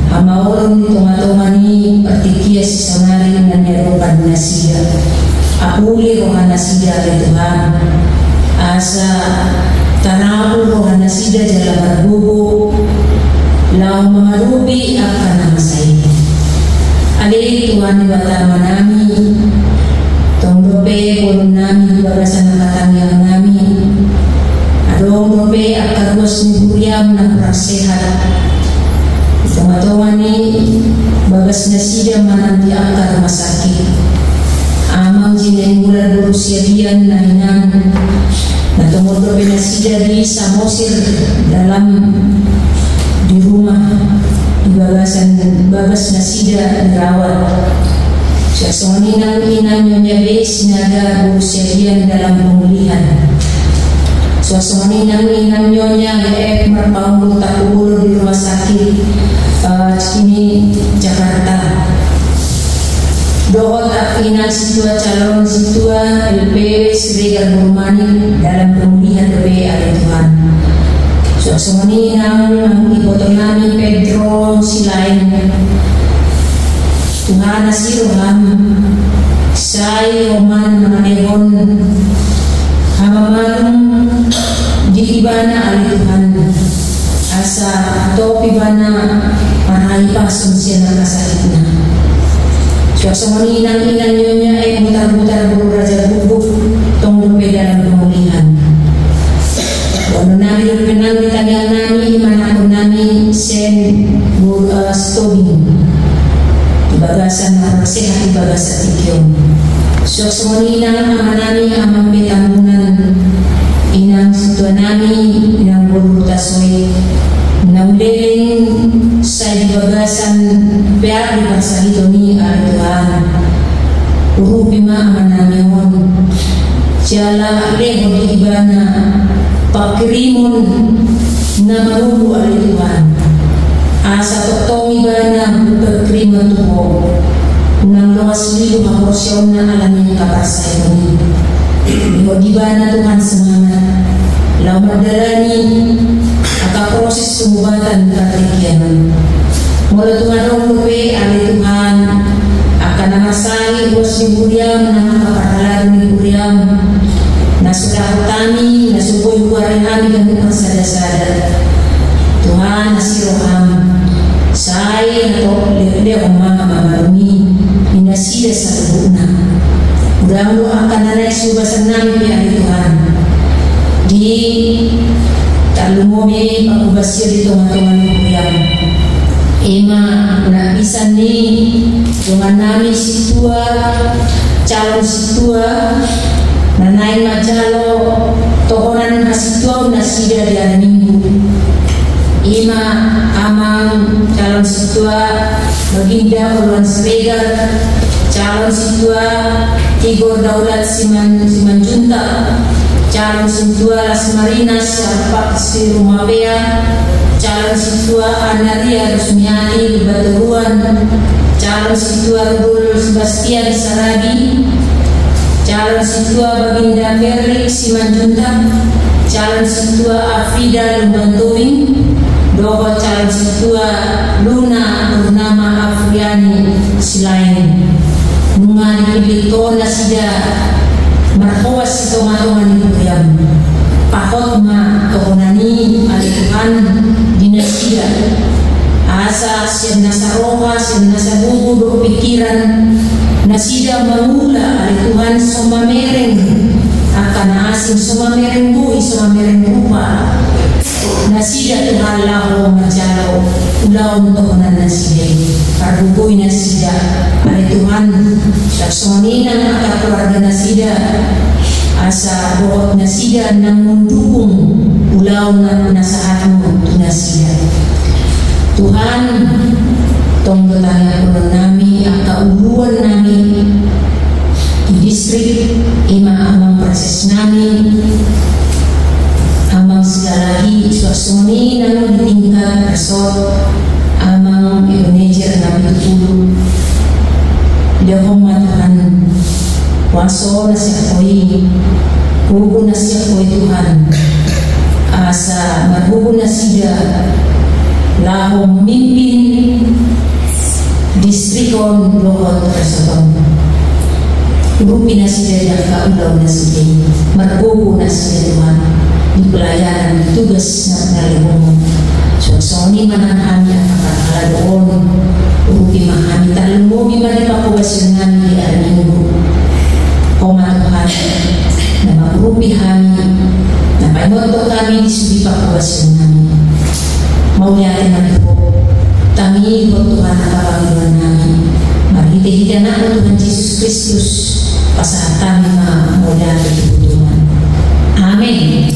Amaulun tungatumani pertikia sisonari dan nyerupan nasida Apuli rohan nasida oleh Tuhan Asa tanalu rohan nasida jala berbubu Lau mengarubi akan nama saya Adi Tuhan dibata manami Tongdope bolon nami bagasan katanggang nami Adong dope akar bos niburiam na kurang sehat Tunga-tungani bagas nasida mananti akar rumah sakit Amang jinain bulan berusia dian nahinan Natumur nasida di samosir dalam di rumah di bagas nasida dirawat Sasoni nang inan nyonya bes naga berusia dian dalam pemulihan Sasoni nang inan nyonya merpanggung tak ubur di rumah sakit Cikini Jakarta Dohot afinan situa calon situa LPW Sregar Burmani dalam pemulihan DP oleh Tuhan Suasana nang ipotonami Pedro Silain Tuhan asiroham Saya Roman Manehon Hamaman di ibana oleh Tuhan Asa topi bana Marai pasun siya nakasahit na Suasana inan nyonya ay mutar-mutar beruraja bubuk Tong lupe dalam pemulihan Wano namin penang ditanyang nami Manakon nami sen stobing Di bagasan sehat di bagasan tikyon Suasana inan aman nami amang petambunan jala leho di ibana pakirimun na marubu oleh Tuhan asa totong ibana berterima Tuhan nang luas liu hakosyong na alam yang kapasay ini leho di ibana Tuhan semangat lau madalani aka proses pengobatan katekianan mula Tuhan rumpe oleh Tuhan akan nangasali bos ni Buriam nang kapatalan ni Buriam na sudah utami na suboy kuarehami kami pagsada-sada Tuhan nasiroham saya nato lele umama mamarumi inasida sa lubuna mudah-mudahan akan nanay subasan namin ya Tuhan di talumome pagubasya dito nga tuman ni Buriam Ima na bisa ni dengan nami situa calon situa nanai majalo tohonan situa nasida di hari Minggu Ima amang calon situa baginda Uluan Sregar calon situa Tigor Daulat Siman Junta calon situa Las Marinas Sarpak Si Rumapea calon situa Anaria Rusmiati di Baturuan calon situa Rul Sebastian Saragi calon situa Baginda Felix Simanjunta calon situa Afrida Lumbantuing doho calon situa Luna Purnama Afriani Silain nungan pilito na sida marhawas sitomatongan ni Buriam pakot ma kahonani ali Tuhan dinasida asa siya nasaroha siya nasabubu do pikiran nasida mamula ali Tuhan sumamereng akan asing sumamereng buhi sumamereng rupa nasida Tuhan lahu majalo ulaon tohonan nasida karbubuy nasida ali Tuhan saksoninan akar keluarga nasida asa doot nasida nang mendukung ulau na nasahatmu nasida Tuhan tong betanya kuno nami aka uluan nami di distrik ima amang proses nami amang segalahi suasuni nang di tingkat resort amang manager nami tutulu dehoma Tuhan waso nasiakoi hubu nasiakoi Tuhan asa marhubu nasida lahu memimpin distrikon lohot tersebut rupi nasida yang kaulau nasida marhubu nasida Tuhan di pelayanan tugas nalihum suasoni manahami akakala doon rupi mahami talumumi manipakuwasin di Minggu Koma Tuhan na magrupi kami na painoto kami di sudi pakuwasin namin mauliatin namin po tangi po Tuhan na kapangilan namin marhiti-hiti na po Tuhan Jesus Kristus pasahat kami mauliatin po Tuhan Amen.